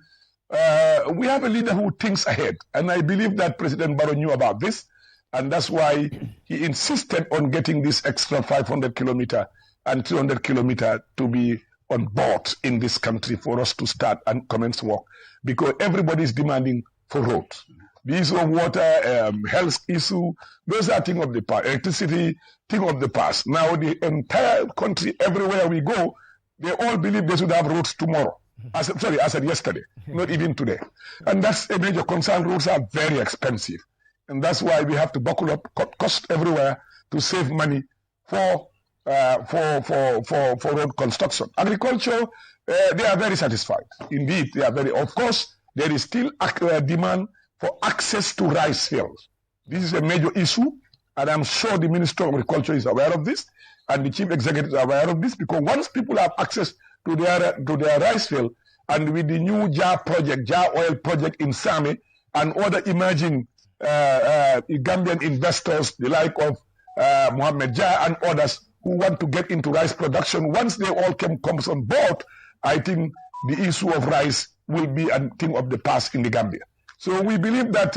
we have a leader who thinks ahead. And I believe that President Barrow knew about this. And that's why he insisted on getting this extra 500 kilometer and 200 kilometer to be on board in this country for us to start and commence work. Because everybody is demanding for roads. The issue of water, health issue, those are things of the past. Electricity, thing of the past. Now the entire country, everywhere we go, they all believe they should have roads tomorrow. I said yesterday, not even today. And that's a major concern. Roads are very expensive. And that's why we have to buckle up, cut cost everywhere to save money for road construction. Agriculture, they are very satisfied. Indeed, they are very. Of course, there is still a demand for access to rice fields. This is a major issue, and I'm sure the Minister of Agriculture is aware of this, and the Chief Executive is aware of this, because once people have access to their rice field, and with the new JAR project, JAR oil project in Same, and other emerging Gambian investors, the like of Mohammed Jah and others who want to get into rice production, once they all comes on board, I think the issue of rice will be a thing of the past in the Gambia. So we believe that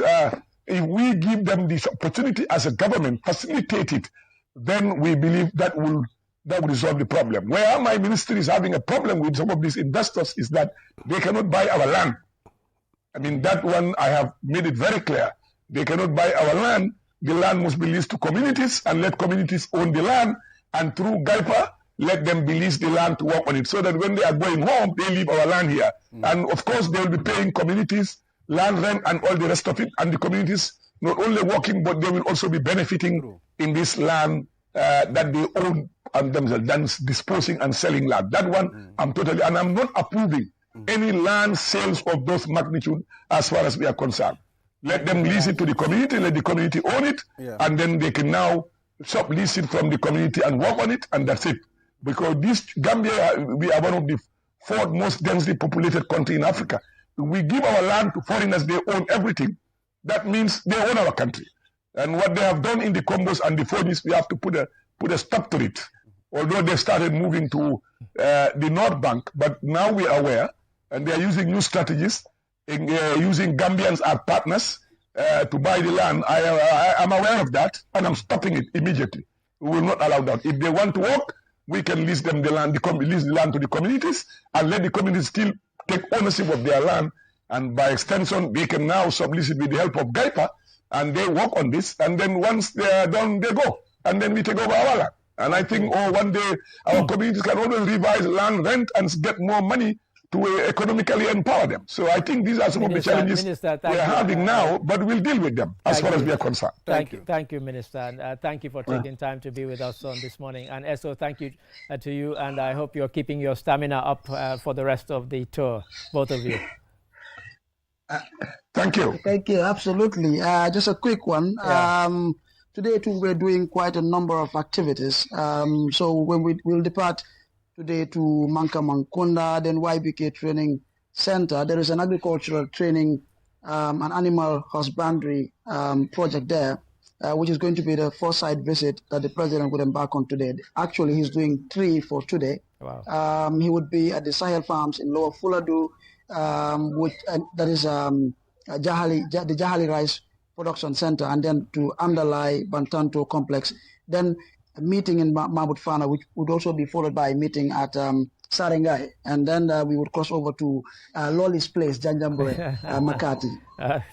if we give them this opportunity as a government, facilitate it, then we believe that will resolve the problem. Where my ministry is having a problem with some of these investors is that they cannot buy our land. I mean, that one I have made it very clear. They cannot buy our land. The land must be leased to communities, and let communities own the land, and through GAIPA, let them lease the land to work on it, so that when they are going home, they leave our land here. And of course, they will be paying communities land rent and all the rest of it, and the communities not only working, but they will also be benefiting in this land that they own and themselves, than disposing and selling land. That one, I'm not approving any land sales of those magnitude as far as we are concerned. Let them lease it to the community, let the community own it, and then they can now sublease it from the community and work on it, and that's it. Because this Gambia, we are one of the 4th most densely populated country in Africa. We give our land to foreigners, they own everything. That means they own our country. And what they have done in the Combos and the Fonies, we have to put a stop to it. Although they started moving to the North Bank, but now we are aware, and they are using new strategies, using Gambians as partners to buy the land. I'm aware of that, and I'm stopping it immediately. We will not allow that. If they want to work, we can lease them the land, lease the land to the communities, and let the communities still take ownership of their land, and by extension, they can now sublease it with the help of GAIPA, and they work on this, and then once they are done, they go, and then we take over our land. And I think, one day, our communities can always revise land rent and get more money to economically empower them. So I think these are some of the challenges we are having now, but we'll deal with them as far as we are concerned. Thank you, Minister, and thank you for taking time to be with us on this morning. And Esso, thank you to you, and I hope you're keeping your stamina up for the rest of the tour, both of you. Thank you. Thank you, absolutely. Just a quick one. Yeah. Today, too, we're doing quite a number of activities. So when we'll depart today to Manka-Mankunda, then YBK Training Center. There is an agricultural training, an animal husbandry project there, which is going to be the first site visit that the president would embark on today. Actually, he's doing 3 for today. Wow. He would be at the Sahel Farms in Lower Fuladu, that is the Jahali Rice Production Center, and then to Andalai Bantanto Complex. Then a meeting in Mahmud Fana, which would also be followed by a meeting at Sarengai, and then we would cross over to Lolly's place, Janjambore, Makati.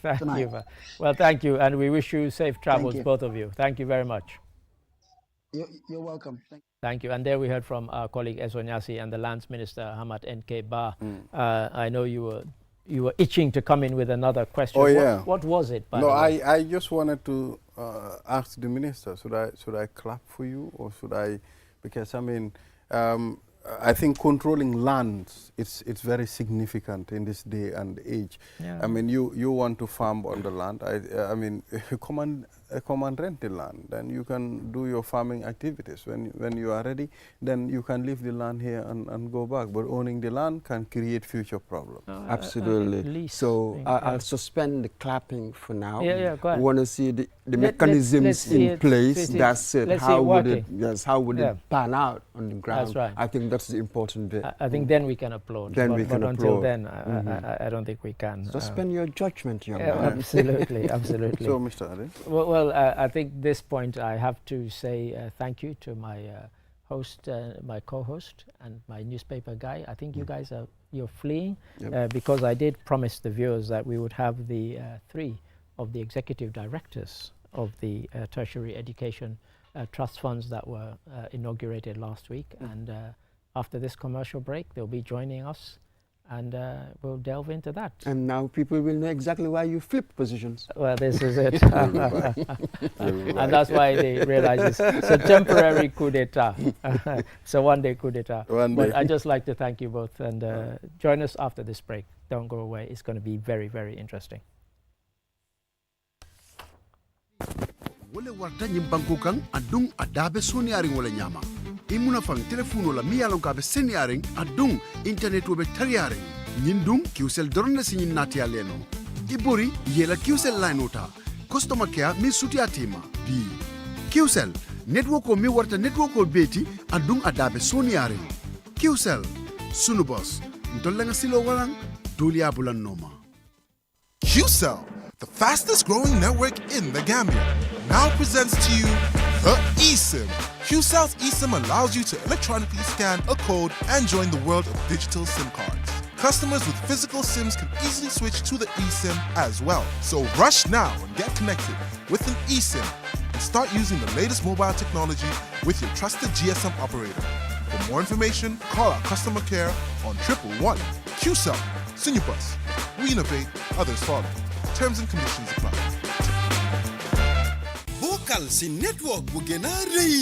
Thank you. Well, thank you, and we wish you safe travels, both of you. Thank you very much. You're welcome. Thank you. And there we heard from our colleague Esso Nyasi and the Lands Minister, Hamad N.K. Bah. I know you were itching to come in with another question. Oh, yeah. What was it? No, I just wanted to ask the minister, should I clap for you, or should I, because I mean, I think controlling lands, it's very significant in this day and age. Yeah. I mean, you want to farm on the land. I mean, come and rent the land, then you can do your farming activities. When you are ready, then you can leave the land here and go back. But owning the land can create future problems. Absolutely. So I'll suspend the clapping for now. Yeah, go ahead. We want to see the mechanisms in place. That's it. How would it pan out on the ground? That's right. I think that's the important bit. I think then we can applaud. Then we can until applaud. then, I don't think we can. Suspend your judgment, young man. Absolutely, absolutely. So, Mr. Ade? Well, I think this point I have to say thank you to my host, my co-host, and my newspaper guy. I think you guys you're fleeing because I did promise the viewers that we would have the 3 of the executive directors of the tertiary education trust funds that were inaugurated last week, and after this commercial break they'll be joining us, and we'll delve into that. And now people will know exactly why you flip positions. Well, this is it. And that's why they realize it's a temporary coup d'etat. So one-day coup d'etat. But I'd just like to thank you both, and join us after this break. Don't go away. It's going to be very, very interesting. Wole warta nyimbanko kan adung adabe soniaring wala nyama imuna fang telefono la miyalon ka be seniaring adung internet wobe tariaring nyindung kiusel dorna sinyin natia leno ibori yela kiusel line ota customer care mi suti atima bi kiusel network ko mi warta network ko beti adung adabe soniaring kiusel sunu boss ntolenga silo walang dulia bulan noma. QCell, the fastest growing network in the Gambia, now presents to you the eSIM. QCell's eSIM allows you to electronically scan a code and join the world of digital SIM cards. Customers with physical SIMs can easily switch to the eSIM as well. So rush now and get connected with an eSIM and start using the latest mobile technology with your trusted GSM operator. For more information, call our customer care on 111. QCell, Sinupus. We innovate, others follow. Terms and conditions apply. Vocal si network bu gëna rëy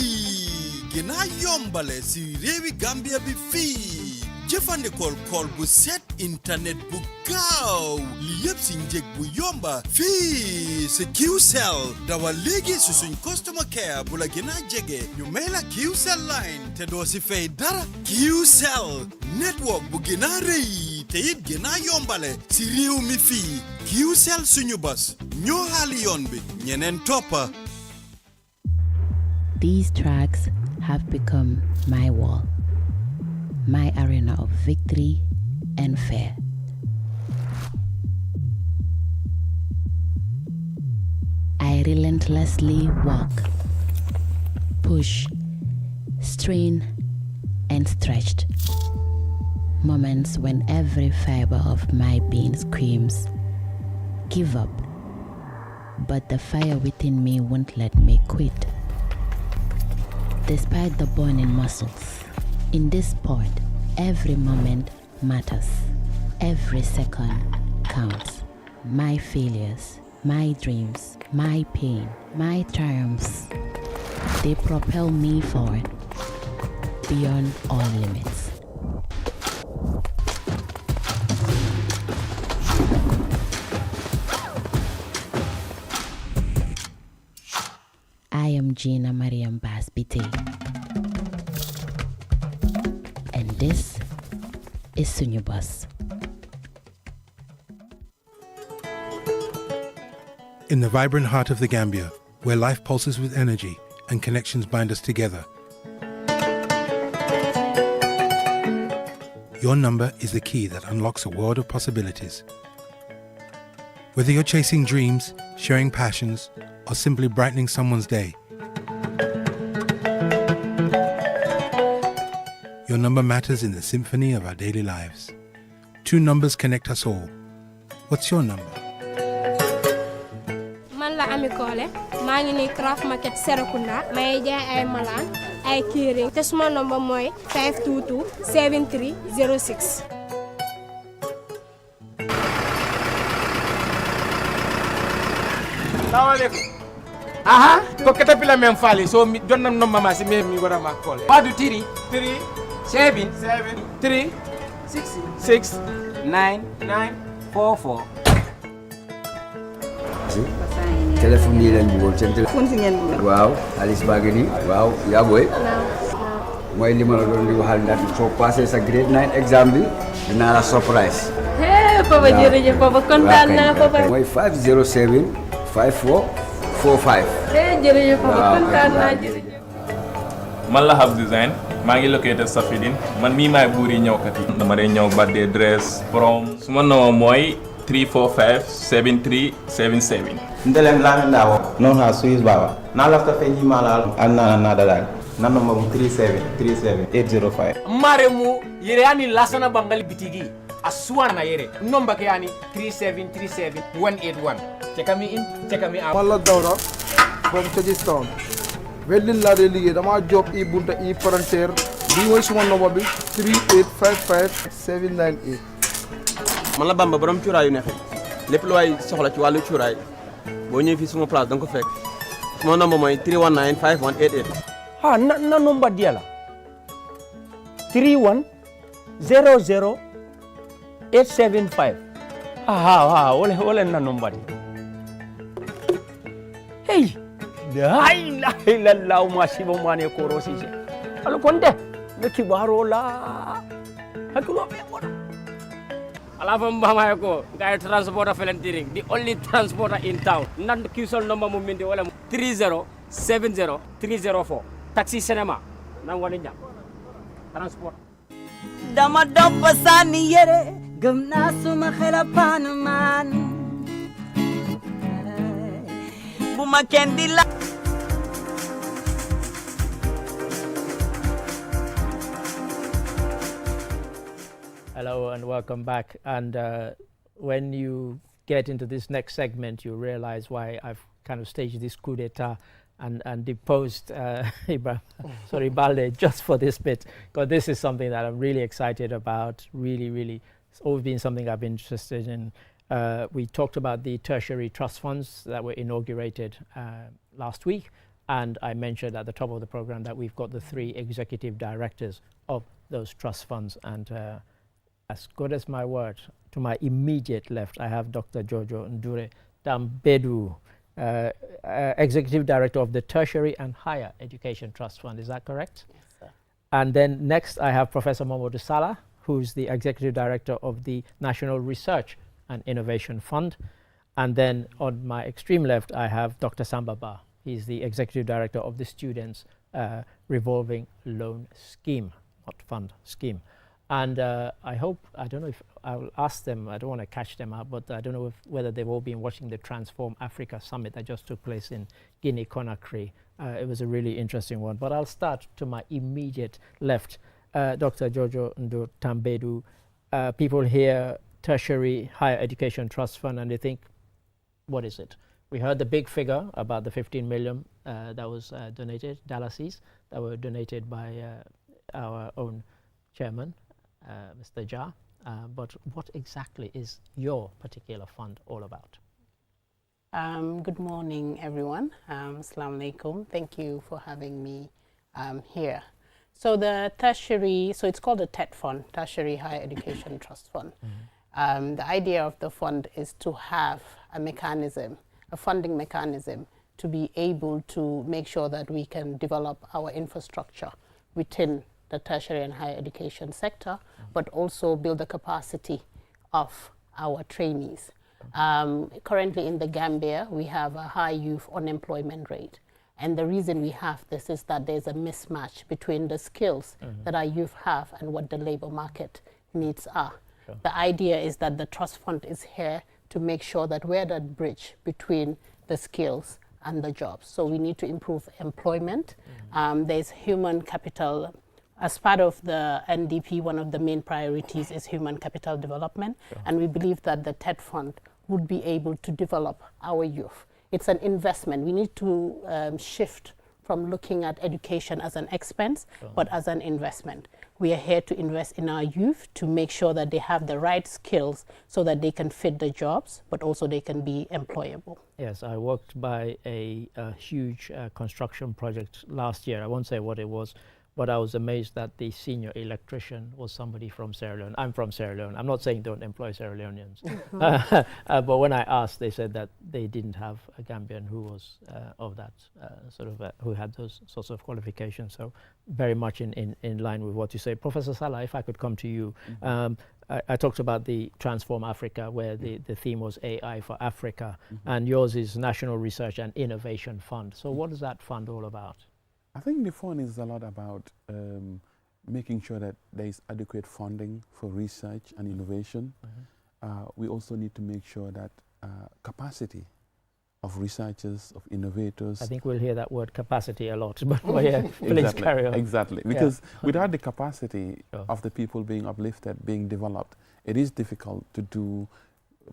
gëna yombale si réewi Gambia bi fii jëfandikool call bu set internet bu gaaw li yëpp si njëg bu yomba fii si QCell dawal léegi si suñ customer care bu la gëna jege ñu may la QCell line te doo si fay dara. QCell network bu gëna rëy te it gëna yombale si réew mi fii QCell suñu bas ñoo xaali yoon bi ñeneen toppa. These tracks have become my wall, my arena of victory and fear. I relentlessly walk, push, strain, and stretched. Moments when every fiber of my being screams, give up. But the fire within me won't let me quit. Despite the burning muscles, in this sport, every moment matters. Every second counts. My failures, my dreams, my pain, my triumphs, they propel me forward beyond all limits. I am Gina Mariam Basbite, and this is Sunyubus. In the vibrant heart of the Gambia, where life pulses with energy and connections bind us together, your number is the key that unlocks a world of possibilities. Whether you're chasing dreams, sharing passions, or simply brightening someone's day, your number matters in the symphony of our daily lives. 2 numbers connect us all. What's your number? Man la Ami Kole, maa ngi ni Craft Market Serekunda, may jaay ay malaan, ay keyring, te suma number mooy 522 7306. Assalamualaikum. Aha, ko caterpillar men fali so mi jonnam no mama si me mi wara ma call. Wadu 3 7 3 6 9 4 4. Téléphone yi lañ bëggoon seen téléphone si ngeen bëgg. Waaw Alice baa ngi nii waaw yaa booy. mooy li ma la doon di waxal ndax soo passé sa grade 9 exam bi dinaa la surprise. Papa jërëjëf papa kontaan naa papa. mooy 507 54 45. jërëjëf papa kontaan naa jërëjëf. man la Hab Design maa ngi located Safidine man mii maay buuri ñëwkat yi. dama dee ñëw birthday dress prom. su ma noo mooy 345 73 77. Ndelem lana ndawo non ha Swiss baba na lafta fe ni mala anna na dalal nano mabum 3737805 Maremu yere yani lasana bangal bitigi aswana yere nomba ke yani 3737181 check me in check me out. Malla Dawra from Tajikistan welding la de ligue dama job i bunta i parenter bi moy suma nomba bi 3855798. man la Bamba borom cuuraay yu neex lépp lu waay soxla ci wàllu cuuraay boo ñëwee fii suma place da nga ko fekk suma nomba mooy 319 5188. Ha na nomba dia la 3100 875. Ha wala na nomba di. Hey, la ilaha illallah ma sibo mane ko rosije. Alo konde ne kibaro la. Hakulo be bona. Alafa mbama ko ngay transporter felentiring the only transporter in town nan kisol number mo minde wala 3070304 taxi cinema nan woni ñam transport dama dopp sani yere gëm naa suma xela paanu man bu ma kenn di la. Hello and welcome back. And when you get into this next segment, you realize why I've kind of staged this coup d'etat and deposed Balde just for this bit, because this is something that I'm really excited about. Really, it's always been something I've been interested in. We talked about the tertiary trust funds that were inaugurated last week, and I mentioned at the top of the program that we've got the 3 executive directors of those trust funds, and as good as my word, to my immediate left, I have Dr. Jojo Ndure Tambedu, Executive Director of the Tertiary and Higher Education Trust Fund. Is that correct? Yes, sir. And then next, I have Professor Mamadou Salah, who's the Executive Director of the National Research and Innovation Fund. And then on my extreme left, I have Dr. Sambaba. He's the Executive Director of the Students' Revolving Loan Scheme, not fund, scheme. And I don't know if I will ask them, I don't want to catch them out, but I don't know whether they've all been watching the Transform Africa Summit that just took place in Guinea-Conakry. It was a really interesting one. But I'll start to my immediate left, Dr. Jojo Ndur Tambedu. People hear Tertiary Higher Education Trust Fund and they think, what is it? We heard the big figure about the 15 million that was donated, Dallases, that were donated by our own chairman, Mr. Jah, but what exactly is your particular fund all about? Good morning, everyone. Assalamu alaikum. Thank you for having me here. So the tertiary, so it's called the TET Fund, Tertiary Higher Education Trust Fund. The idea of the fund is to have a mechanism, a funding mechanism, to be able to make sure that we can develop our infrastructure within the tertiary and higher education sector, but also build the capacity of our trainees. Currently in the Gambia, we have a high youth unemployment rate. And the reason we have this is that there's a mismatch between the skills that our youth have and what the labor market needs are. Sure. The idea is that the trust fund is here to make sure that we're that bridge between the skills and the jobs. So we need to improve employment. There's human capital. As part of the NDP, one of the main priorities is human capital development. Sure. And we believe that the TED Fund would be able to develop our youth. It's an investment. We need to shift from looking at education as an expense, but as an investment. We are here to invest in our youth to make sure that they have the right skills so that they can fit the jobs, but also they can be employable. Yes, I worked by a huge construction project last year. I won't say what it was, but I was amazed that the senior electrician was somebody from Sierra Leone. I'm from Sierra Leone. I'm not saying don't employ Sierra Leoneans. But when I asked, they said that they didn't have a Gambian who was of that who had those sorts of qualifications. So very much in line with what you say. Professor Salah, if I could come to you. I talked about the Transform Africa, where the theme was AI for Africa, and yours is National Research and Innovation Fund. So what is that fund all about? I think the fund is a lot about making sure that there is adequate funding for research and innovation. We also need to make sure that capacity of researchers, of innovators. I think we'll hear that word capacity a lot, but yeah, please carry on. Exactly, because without the capacity of the people being uplifted, being developed, it is difficult to do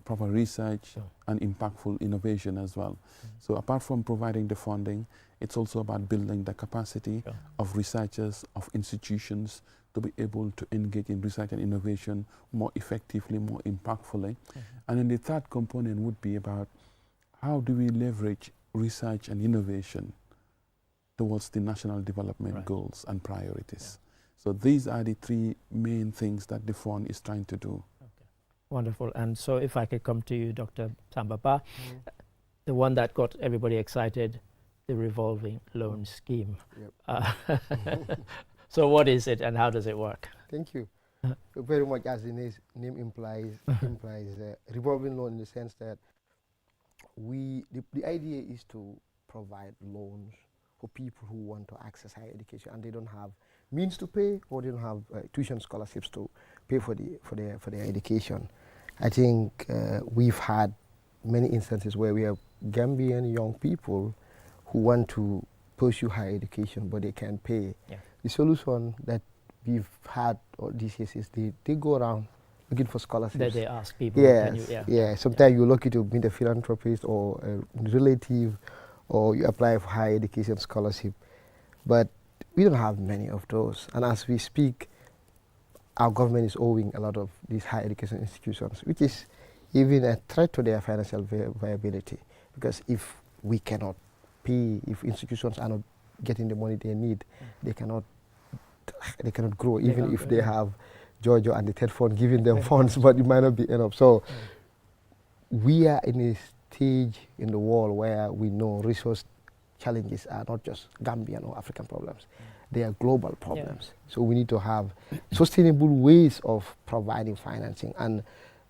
proper research and impactful innovation as well. So apart from providing the funding, it's also about building the capacity of researchers, of institutions to be able to engage in research and innovation more effectively, more impactfully. And then the third component would be about how do we leverage research and innovation towards the national development goals and priorities. So these are the three main things that the fund is trying to do. Wonderful. And so if I could come to you, Dr. Sambapa, the one that got everybody excited, the revolving loan scheme. So what is it and how does it work? Thank you. Very much as the name implies, revolving loan in the sense that the idea is to provide loans for people who want to access higher education and they don't have means to pay, or they don't have tuition scholarships to pay for their education. I think we've had many instances where we have Gambian young people who want to pursue higher education but they can't pay. The solution that we've had these years is they go around looking for scholarships. They ask people. Yes, sometimes you're lucky to meet a philanthropist or a relative, or you apply for higher education scholarship. But we don't have many of those. And as we speak, our government is owing a lot of these higher education institutions, which is even a threat to their financial viability. Because if we cannot pay, if institutions are not getting the money they need, they cannot grow, even if they have Giorgio and the TED Fund giving them funds, but it might not be enough. So we are in a stage in the world where we know resource challenges are not just Gambian or African problems. They are global problems. So we need to have sustainable ways of providing financing. And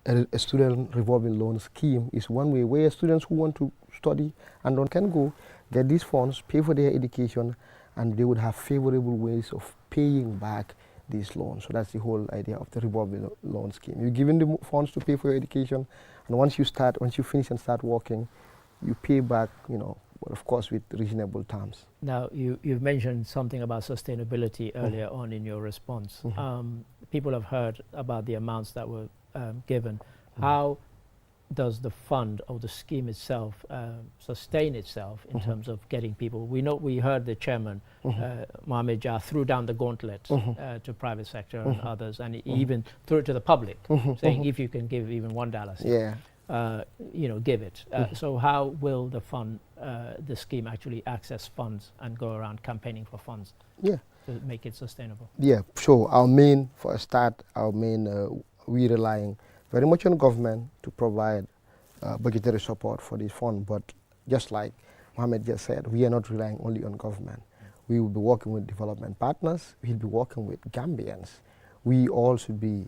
a student revolving loan scheme is one way where students who want to study and can go, get these funds, pay for their education, and they would have favorable ways of paying back these loans. So that's the whole idea of the revolving loan scheme. You're given the funds to pay for your education, and once you finish and start working, you pay back, but of course with reasonable terms. Now, you've mentioned something about sustainability earlier on in your response. People have heard about the amounts that were given. How does the fund or the scheme itself sustain itself in terms of getting people? We heard the chairman, Mohamed Jah, threw down the gauntlet to private sector and others, and he even threw it to the public, saying if you can give even $1, give it. So how will the fund, the scheme actually access funds and go around campaigning for funds to make it sustainable? Yeah, sure. We're relying very much on government to provide budgetary support for this fund, but just like Mohamed just said, we are not relying only on government. We will be working with development partners, we'll be working with Gambians. We all should be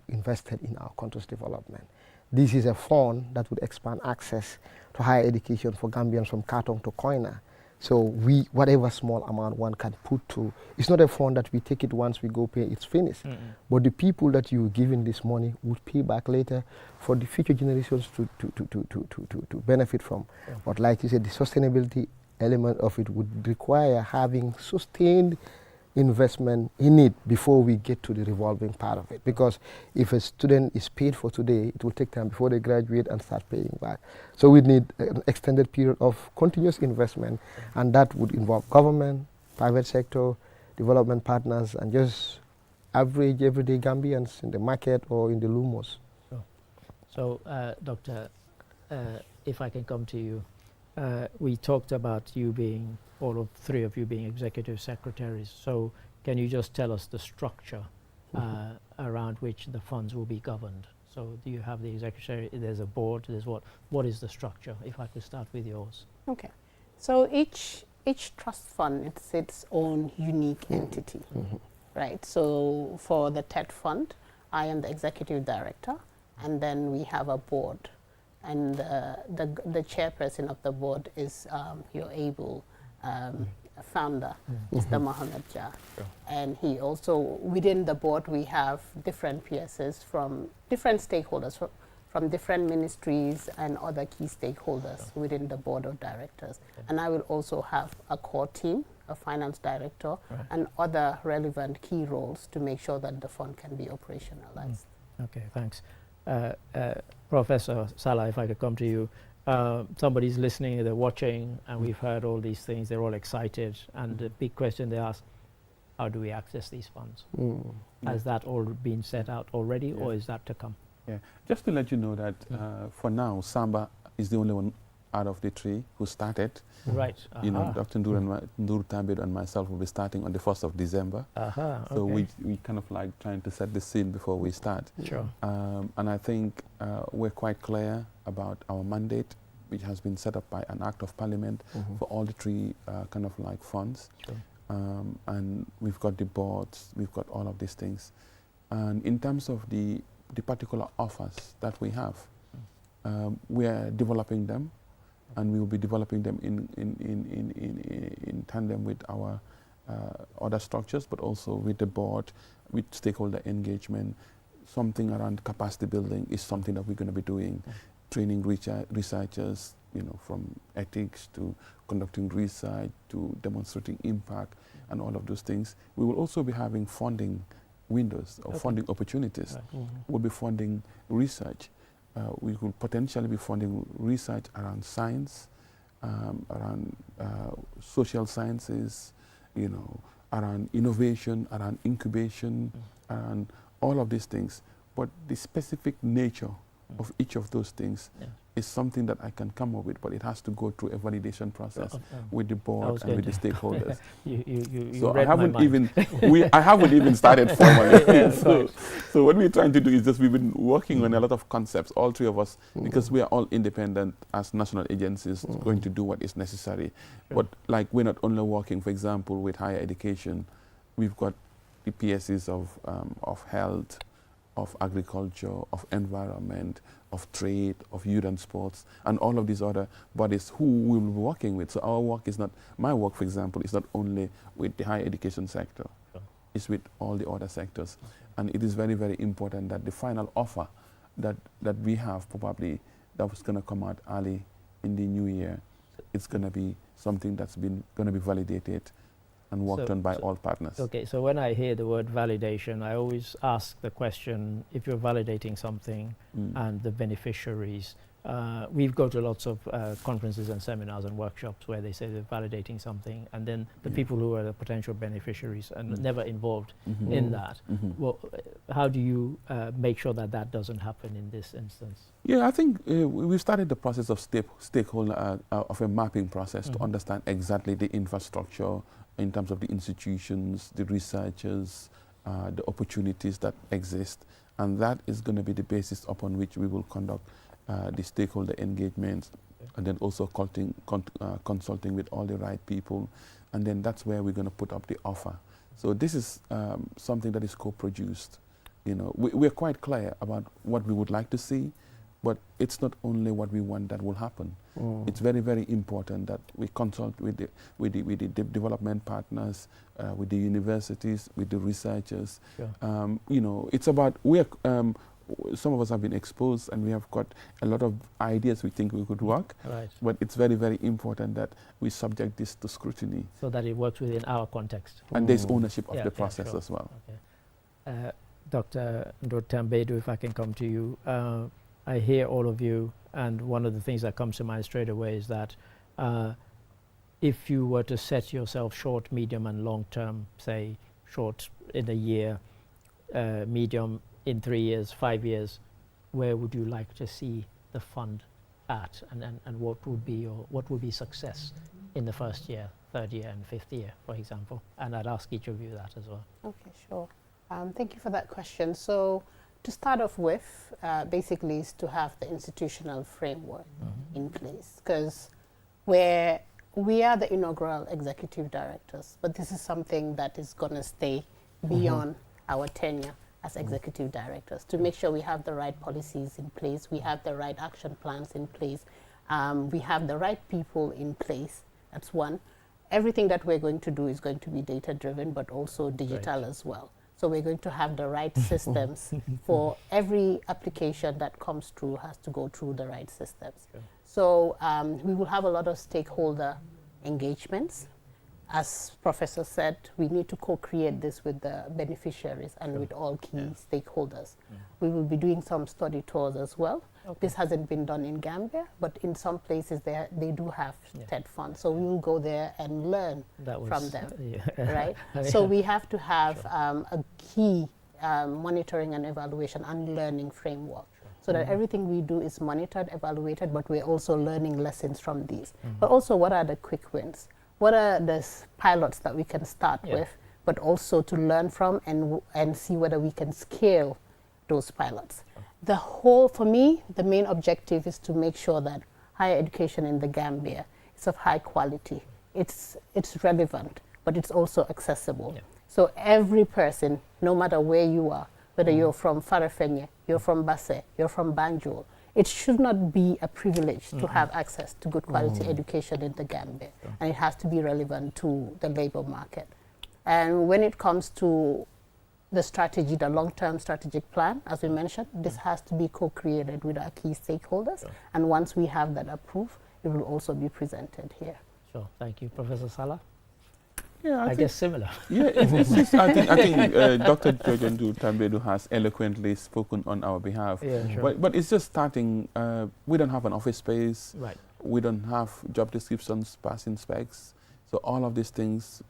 invested in our country's development. This is a fund that would expand access to higher education for Gambians from Katong to Koina. So whatever small amount one can put to, it's not a fund that we take it once we go pay, it's finished. But the people that you're giving this money would pay back later for the future generations to benefit from. But like you said, the sustainability element of it would require having sustained investment in it before we get to the revolving part of it. Because if a student is paid for today, it will take time before they graduate and start paying back. So we need an extended period of continuous investment, and that would involve government, private sector, development partners, and just average everyday Gambians in the market or in the Lumos. So, Doctor, if I can come to you, we talked about you being, all of three of you being executive secretaries. So can you just tell us the structure around which the funds will be governed? So do you have the executive, there's a board, there's what is the structure? If I could start with yours. Okay. So each trust fund, it's its own unique entity, right? So for the TED fund, I am the executive director, and then we have a board. And the chairperson of the board is your able founder, Mr. Mohamed Jah. And he also, within the board, we have different PSs from different stakeholders, from different ministries and other key stakeholders within the board of directors. And I will also have a core team, a finance director, and other relevant key roles to make sure that the fund can be operationalized. Okay, thanks. Professor Salah, if I could come to you. Somebody's listening, they're watching, and we've heard all these things, they're all excited, and the big question they ask, how do we access these funds? Has that all been set out already, or is that to come? Yeah, just to let you know that for now, Samba is the only one out of the three who started. Right. You know, Dr. Ndur Tambid and myself will be starting on the 1st of December. So we kind of like trying to set the scene before we start. Sure. And I think we're quite clear about our mandate, which has been set up by an Act of Parliament for all the three kind of like funds. Sure. And we've got the boards, we've got all of these things. And in terms of the particular offers that we have, we are developing them, and we will be developing them in tandem with our other structures, but also with the board, with stakeholder engagement. Something around capacity building is something that we're going to be doing, training researchers, you know, from ethics to conducting research to demonstrating impact and all of those things. We will also be having funding windows or funding opportunities. We'll be funding research. We could potentially be funding research around science, around social sciences, you know, around innovation, around incubation, and all of these things. But the specific nature of each of those things is something that I can come up with, but it has to go through a validation process with the board and with the stakeholders. So I haven't even started formally. So what we're trying to do is just we've been working on a lot of concepts, all three of us, because we are all independent as national agencies going to do what is necessary. But like we're not only working, for example, with higher education, we've got the PSCs of health, of agriculture, of environment, of trade, of youth and sports, and all of these other bodies who we will be working with. So our work is not, my work, for example, is not only with the higher education sector, it's with all the other sectors. And it is very, very important that the final offer that we have probably, that was going to come out early in the new year, it's going to be something that's going to be validated and worked on by all partners. Okay, so when I hear the word validation, I always ask the question, if you're validating something and the beneficiaries, we've go to lots of conferences and seminars and workshops where they say they're validating something, and then the people who are the potential beneficiaries are never involved in that. Well, how do you make sure that that doesn't happen in this instance? Yeah, I think we've started the process of stakeholder of a mapping process to understand exactly the infrastructure in terms of the institutions, the researchers, the opportunities that exist. And that is going to be the basis upon which we will conduct the stakeholder engagements, and then also consulting with all the right people. And then that's where we're going to put up the offer. So this is something that is co-produced. You know, we're quite clear about what we would like to see, but it's not only what we want that will happen. It's very, very important that we consult with the development partners, with the universities, with the researchers. You know, it's about some of us have been exposed and we have got a lot of ideas we think we could work. Right. But it's very, very important that we subject this to scrutiny. So that it works within our context. And there's ownership of the process sure. as well. Okay. Dr. Tambedu, if I can come to you. I hear all of you, and one of the things that comes to mind straight away is that if you were to set yourself short, medium, and long term, say short in a year, medium in 3 years, 5 years, where would you like to see the fund at, and what would be success in the first year, third year, and fifth year, for example? And I'd ask each of you that as well. Okay, sure. Thank you for that question. So, to start off with, basically is to have the institutional framework in place, because we are the inaugural executive directors, but this is something that is going to stay beyond our tenure as executive directors, to make sure we have the right policies in place, we have the right action plans in place, we have the right people in place. That's one. Everything that we're going to do is going to be data driven, but also digital as well. So we're going to have the right systems for every application that comes through has to go through the right systems. Okay. So we will have a lot of stakeholder engagements. As Professor said, we need to co-create this with the beneficiaries and with all key stakeholders. We will be doing some study tours as well. Okay. This hasn't been done in Gambia, but in some places they do have TED funds. So we will go there and learn from them, right? So we have to have a key monitoring and evaluation and learning framework, so that everything we do is monitored, evaluated, but we're also learning lessons from these. But also, what are the quick wins? What are the pilots that we can start with, but also to learn from and see whether we can scale those pilots. For me, the main objective is to make sure that higher education in the Gambia is of high quality. It's relevant, but it's also accessible. So every person, no matter where you are, whether you're from Farafenye, you're from Basse, you're from Banjul, it should not be a privilege to have access to good quality education in the Gambia. And it has to be relevant to the labor market. And when it comes to the strategy, the long-term strategic plan, as we mentioned, this has to be co-created with our key stakeholders. And once we have that approved, it will also be presented here. Sure, thank you. Professor Salah? Yeah, I guess similar. Yeah, I think Dr. Jojendu Tambedu has eloquently spoken on our behalf. Yeah, sure. But it's just starting. We don't have an office space. Right. We don't have job descriptions, passing specs. So all of these things,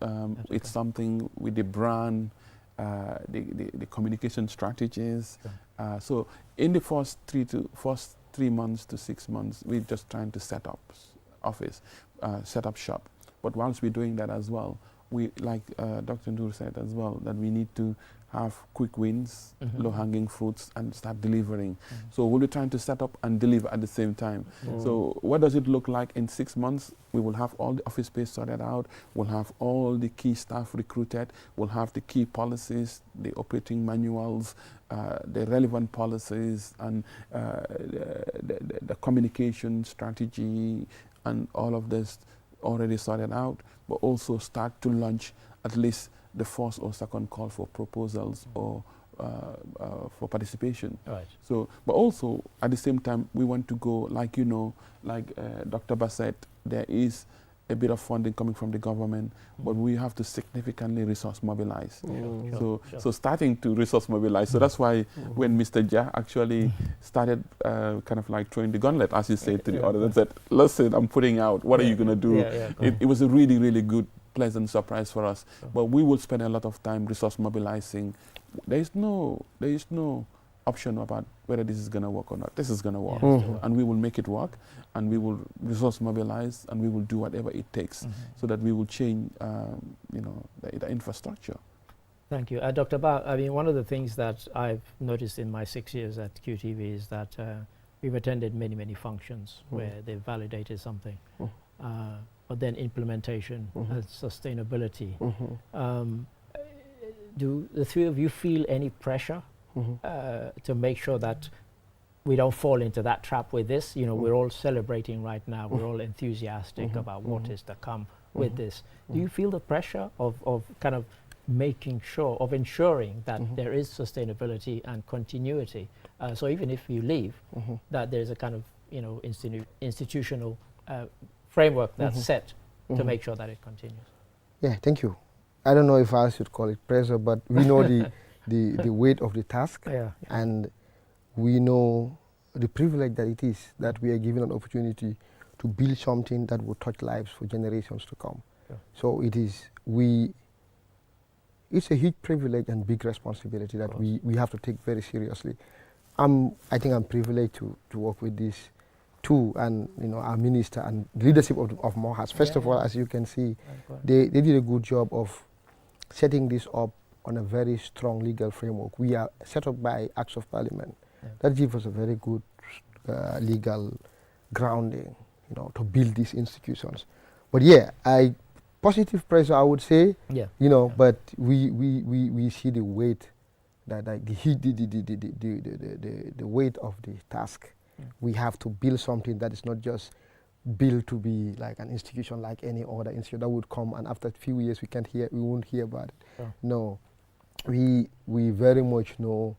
it's something with the brand, the communication strategies. Sure. So in the first 3 months to 6 months, we're just trying to set up office, set up shop. But whilst we're doing that as well, we, like Dr. Ndur said as well, that we need to have quick wins, low-hanging fruits, and start delivering. So we'll be trying to set up and deliver at the same time. So what does it look like in 6 months? We will have all the office space sorted out. We'll have all the key staff recruited. We'll have the key policies, the operating manuals, the relevant policies, and the communication strategy, and all of this already sorted out, but also start to launch at least the first or second call for proposals or for participation. Right. So, but also at the same time, we want to go, like Dr. Bassett, there is a bit of funding coming from the government, but we have to significantly resource mobilize. So starting to resource mobilize. So that's why when Mr. Jah actually started kind of like throwing the gauntlet, as you say, to the others and said, listen, I'm putting out, what are you going to do? It was a really, really good, pleasant surprise for us. But we will spend a lot of time resource mobilizing. There is no option about whether this is going to work or not. This is going to work. And we will make it work, and we will resource mobilize, and we will do whatever it takes so that we will change the infrastructure. Thank you. Dr. Ba, I mean, one of the things that I've noticed in my 6 years at QTV is that we've attended many, many functions where they've validated something, but then implementation and sustainability. Do the three of you feel any pressure to make sure that we don't fall into that trap with this? You know, we're all celebrating right now. We're all enthusiastic about what is to come with this. Do you feel the pressure of kind of making sure, of ensuring that there is sustainability and continuity. So even if you leave, that there's a kind of, you know, institutional framework that's set to make sure that it continues. Yeah, thank you. I don't know if I should call it pressure, but we know the weight of the task, and we know the privilege that it is that we are given an opportunity to build something that will touch lives for generations to come. So it is, it's a huge privilege and big responsibility that we have to take very seriously. I think I'm privileged to work with this too, and you know, our minister and leadership of MOHAS. First of all, as you can see, they did a good job of setting this up on a very strong legal framework. We are set up by Acts of Parliament. That gives us a very good legal grounding, you know, to build these institutions. But yeah, positive pressure, I would say, you know, but we see the weight, that like the weight of the task. We have to build something that is not just built to be like an institution like any other institution that would come and after a few years we won't hear about it. No, we very much know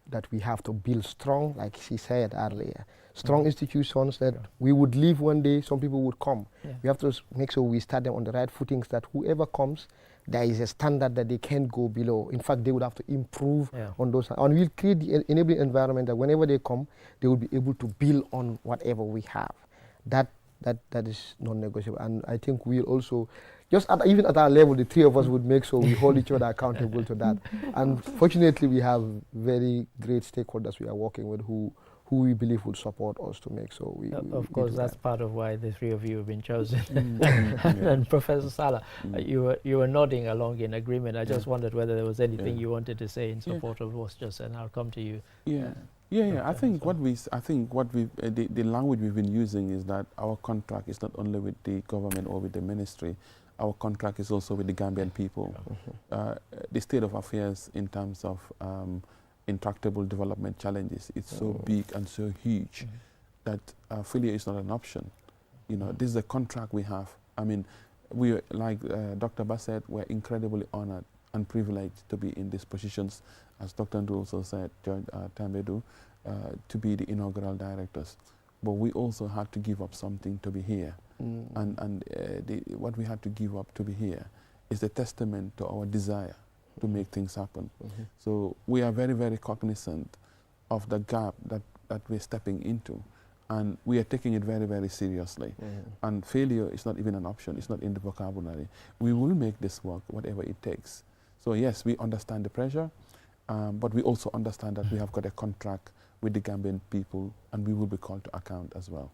that we have to build strong, like she said earlier, strong institutions that we would leave one day, some people would come. We have to make sure we start them on the right footings, that whoever comes, there is a standard that they can't go below. In fact, they would have to improve on those. And we'll create the enabling environment that whenever they come, they will be able to build on whatever we have. That is non-negotiable. And I think we'll also, even at our level, the three of us would make sure we hold each other accountable to that. And fortunately, we have very great stakeholders we are working with who we believe will support us to make sure we of course, that's part of why the three of you have been chosen. And Professor Salah, you were nodding along in agreement. I just wondered whether there was anything you wanted to say in support of what's just said, and I'll come to you. I think the language we've been using is that our contract is not only with the government or with the ministry, our contract is also with the Gambian people. The state of affairs in terms of intractable development challenges, it's so big and so huge that failure is not an option. You know, this is a contract we have. I mean, we, like Dr. Bassett, we're incredibly honored and privileged to be in these positions, as Dr. Ndu also said, George Tambedu, to be the inaugural directors. But we also had to give up something to be here. And what we had to give up to be here is a testament to our desire to make things happen. So we are very, very cognizant of the gap that we're stepping into. And we are taking it very, very seriously. And failure is not even an option. It's not in the vocabulary. We will make this work, whatever it takes. So yes, we understand the pressure, but we also understand that we have got a contract with the Gambian people, and we will be called to account as well.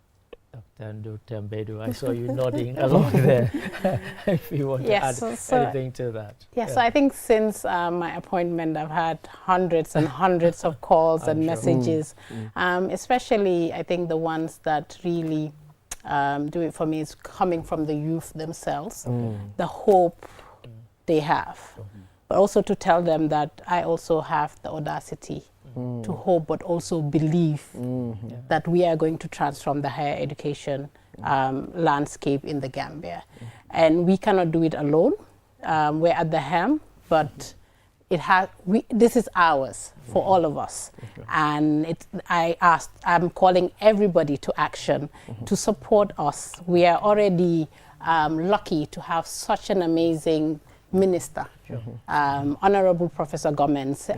Dr. Ndu Tambedu, I saw you nodding along there. If you want to add anything to that. Yes, so I think since my appointment, I've had hundreds and hundreds of calls and messages, especially I think the ones that really do it for me is coming from the youth themselves, the hope they have, but also to tell them that I also have the audacity to hope, but also believe that we are going to transform the higher education landscape in the Gambia. And we cannot do it alone. We're at the helm, but this is ours for all of us. And I'm calling everybody to action to support us. We are already lucky to have such an amazing minister, Honorable Professor Gomez.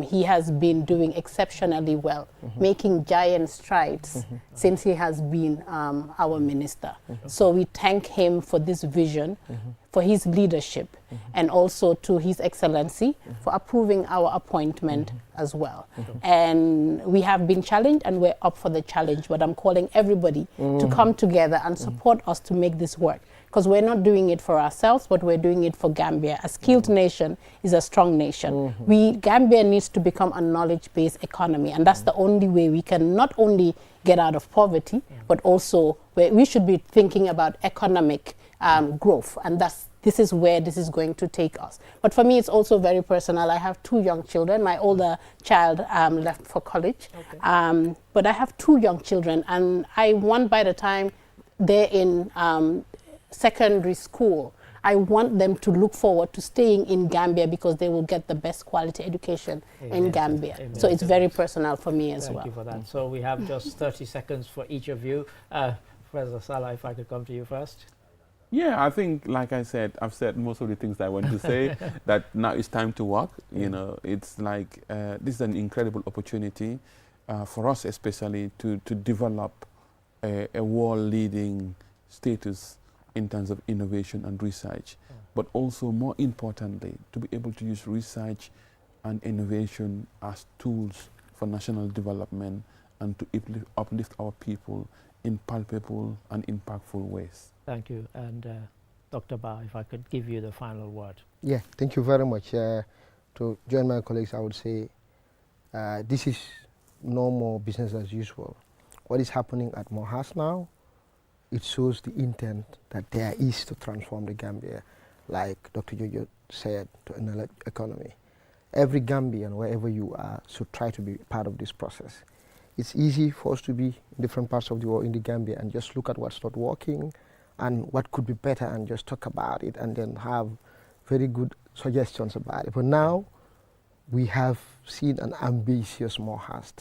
He has been doing exceptionally well, making giant strides since he has been our minister. So we thank him for this vision, for his leadership, and also to His Excellency for approving our appointment as well. And we have been challenged and we're up for the challenge, but I'm calling everybody to come together and support us to make this work. Because we're not doing it for ourselves, but we're doing it for Gambia. A skilled nation is a strong nation. Gambia needs to become a knowledge-based economy, and that's the only way we can not only get out of poverty, but also we should be thinking about economic growth, and this is where this is going to take us. But for me, it's also very personal. I have 2 young children. My older child left for college, but I have 2 young children, and I want by the time they're in secondary school, I want them to look forward to staying in Gambia because they will get the best quality education in Gambia. So it's very personal for me as well. Thank you for that. So we have just 30 seconds for each of you. Professor Salah, if I could come to you first. Yeah, I think, like I said, I've said most of the things that I want to say, that now it's time to work. You know, it's like, this is an incredible opportunity for us especially to develop a world-leading status in terms of innovation and research, but also more importantly, to be able to use research and innovation as tools for national development and to uplift our people in palpable and impactful ways. Thank you. And Dr. Ba, if I could give you the final word. Yeah, thank you very much. To join my colleagues, I would say this is no more business as usual. What is happening at Mohas now, it shows the intent that there is to transform the Gambia, like Dr. Jojo said, to an economy. Every Gambian, wherever you are, should try to be part of this process. It's easy for us to be in different parts of the world in the Gambia and just look at what's not working and what could be better and just talk about it and then have very good suggestions about it. But now we have seen an ambitious Mohas.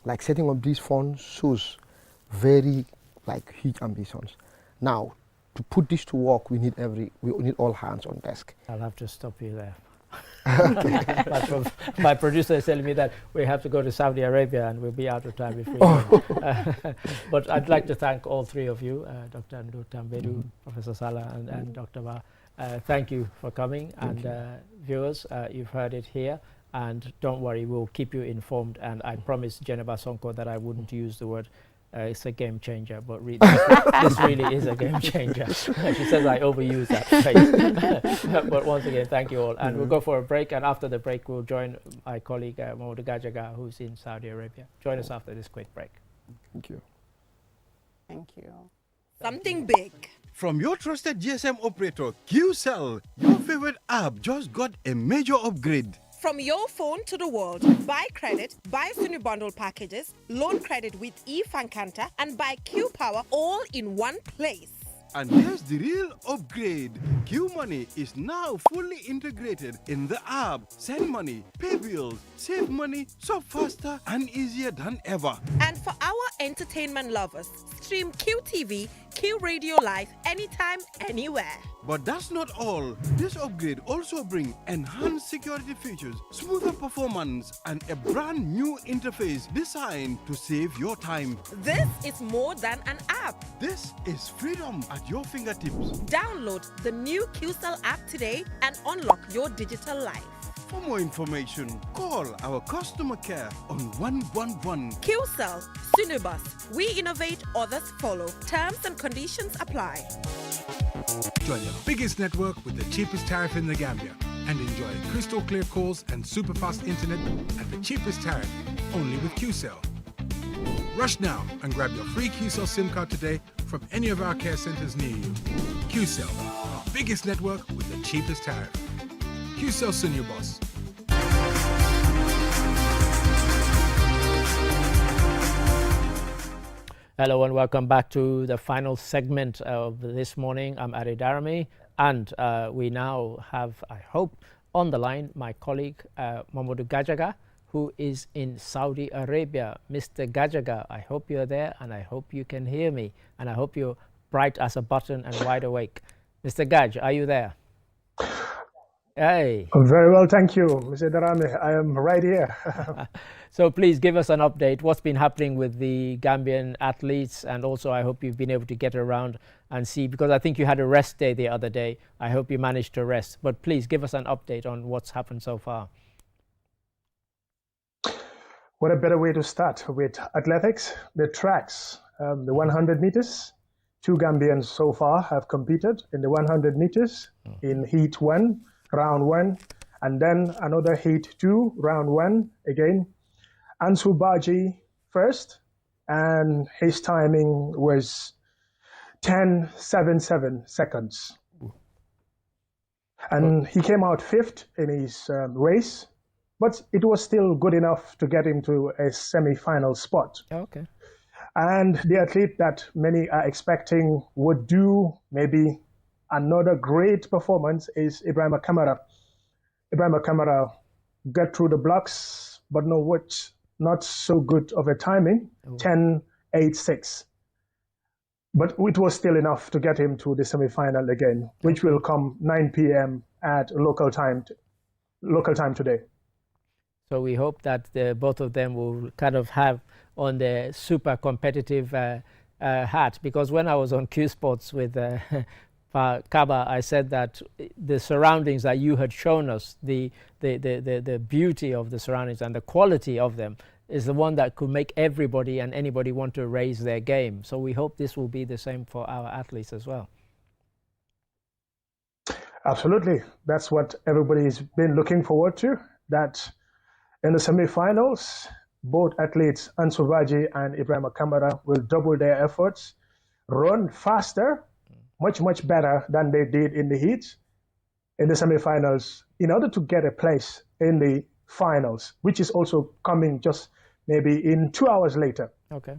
Like setting up these funds shows very huge ambitions. Now, to put this to work, we need all hands on desk. I'll have to stop you there. My producer is telling me that we have to go to Saudi Arabia and we'll be out of time before. But I'd like to thank all three of you, Dr. Ndu Tambedu, Professor Salah, and Dr. Ba. Thank you for coming. And viewers, you've heard it here. And don't worry, we'll keep you informed. And I promised Jeneba Sonko that I wouldn't use the word it's a game changer, but this really is a game changer. She says I overuse that phrase. But once again, thank you all. And we'll go for a break. And after the break, we'll join my colleague, Mamadou Gajaga, who's in Saudi Arabia. Join us after this quick break. Thank you. Thank you. Something big. From your trusted GSM operator, QCell, your favorite app just got a major upgrade. From your phone to the world, buy credit, buy Sunu bundle packages, loan credit with eFankanta, and buy Q Power all in one place. And here's the real upgrade. Q Money is now fully integrated in the app. Send money, pay bills, save money, so faster and easier than ever. And for our entertainment lovers, stream QTV, Q Radio Live anytime, anywhere. But that's not all. This upgrade also brings enhanced security features, smoother performance, and a brand new interface designed to save your time. This is more than an app. This is freedom at your fingertips. Download the new QCell app today and unlock your digital life. For more information, call our customer care on 111. QCell, Sunubus. We innovate, others follow. Terms and conditions apply. Join the biggest network with the cheapest tariff in the Gambia and enjoy crystal clear calls and super fast internet at the cheapest tariff, only with QCell. Rush now and grab your free QCell SIM card today from any of our care centers near you. QCell, the biggest network with the cheapest tariff. QCell Sunubus. Hello and welcome back to the final segment of this morning. I'm Ari Darami, and we now have, I hope, on the line my colleague Mamadou Gajaga, who is in Saudi Arabia. Mr. Gajaga, I hope you're there and I hope you can hear me, and I hope you're bright as a button and wide awake. Mr. Gaj, are you there? Hey. Very well, thank you, Mr. Darami. I am right here. So please give us an update. What's been happening with the Gambian athletes? And also I hope you've been able to get around and see, because I think you had a rest day the other day. I hope you managed to rest. But please give us an update on what's happened so far. What a better way to start with athletics, the tracks, the 100 meters. 2 Gambians so far have competed in the 100 meters in Heat 1, Round 1, and then another Heat 2, Round 1 again. Ansu Baji first, and his timing was 10.77 seconds. And he came out 5th in his race, but it was still good enough to get him to a semi-final spot. Okay. And the athlete that many are expecting would do maybe another great performance is Ibrahim Kamara. Ibrahim Kamara got through the blocks, but not so good of a timing, 10.86. But it was still enough to get him to the semi-final again, which will come 9 p.m. at local time today. So we hope that both of them will kind of have on the super competitive hat, because when I was on Q Sports with Kaba, I said that the surroundings that you had shown us, the beauty of the surroundings and the quality of them, is the one that could make everybody and anybody want to raise their game. So we hope this will be the same for our athletes as well. Absolutely. That's what everybody's been looking forward to, that in the semi-finals, both athletes, Ansu Fati and Ibrahim Kamara, will double their efforts, run faster, much better than they did in the heats in the semi-finals, in order to get a place in the finals, which is also coming just maybe in 2 hours later. Okay.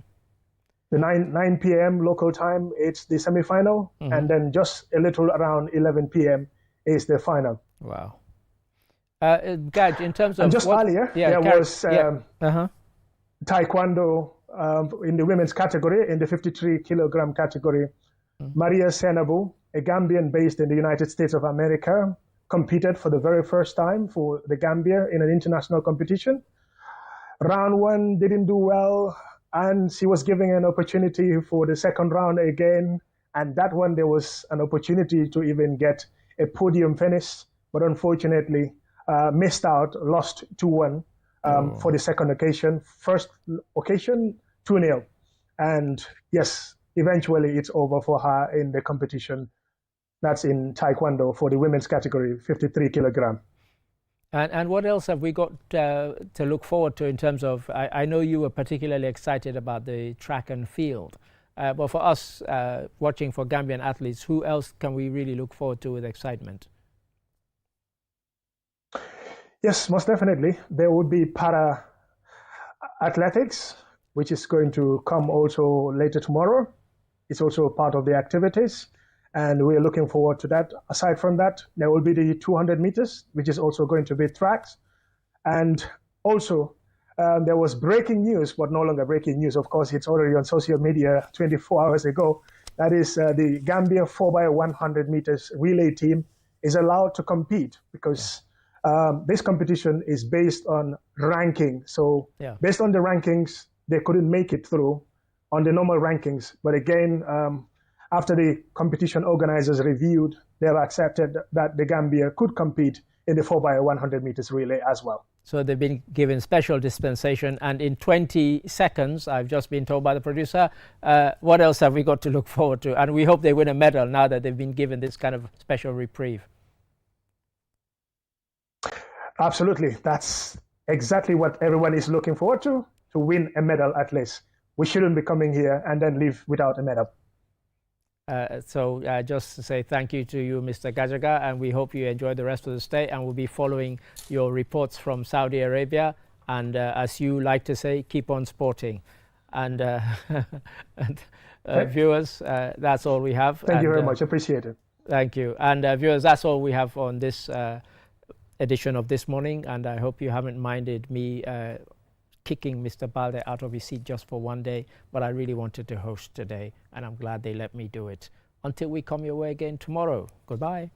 The 9 p.m. local time, it's the semi-final, and then just a little around 11 p.m. is the final. Wow. Gaj, in terms of... And just earlier, there was Taekwondo in the women's category, in the 53-kilogram category. Maria Senabu, a Gambian based in the United States of America, competed for the very first time for the Gambia in an international competition. Round one didn't do well, and she was given an opportunity for the second round again. And that one, there was an opportunity to even get a podium finish, but unfortunately missed out, lost 2-1 for the second occasion. First occasion, 2-0. And yes, eventually it's over for her in the competition. That's in Taekwondo for the women's category, 53 kilogram. And what else have we got to look forward to in terms of, I know you were particularly excited about the track and field, but for us watching for Gambian athletes, who else can we really look forward to with excitement? Yes, most definitely. There would be para athletics, which is going to come also later tomorrow. It's also part of the activities, and we're looking forward to that. Aside from that, there will be the 200 meters, which is also going to be tracked. And also, there was breaking news, but no longer breaking news. Of course, it's already on social media 24 hours ago. That is the Gambia 4x100 meters relay team is allowed to compete, because this competition is based on ranking. So based on the rankings, they couldn't make it through on the normal rankings. But again, after the competition organizers reviewed, they have accepted that the Gambia could compete in the 4x100 meters relay as well. So they've been given special dispensation, and in 20 seconds, I've just been told by the producer, what else have we got to look forward to? And we hope they win a medal now that they've been given this kind of special reprieve. Absolutely. That's exactly what everyone is looking forward to win a medal at least. We shouldn't be coming here and then leave without a medal. So just to say thank you to you, Mr. Gajaga, and we hope you enjoy the rest of the stay, and we'll be following your reports from Saudi Arabia. And as you like to say, keep on sporting. And, viewers, that's all we have. Thank you very much. Appreciate it. Thank you. And viewers, that's all we have on this edition of This Morning. And I hope you haven't minded me kicking Mr. Balde out of his seat just for one day, but I really wanted to host today, and I'm glad they let me do it. Until we come your way again tomorrow, goodbye.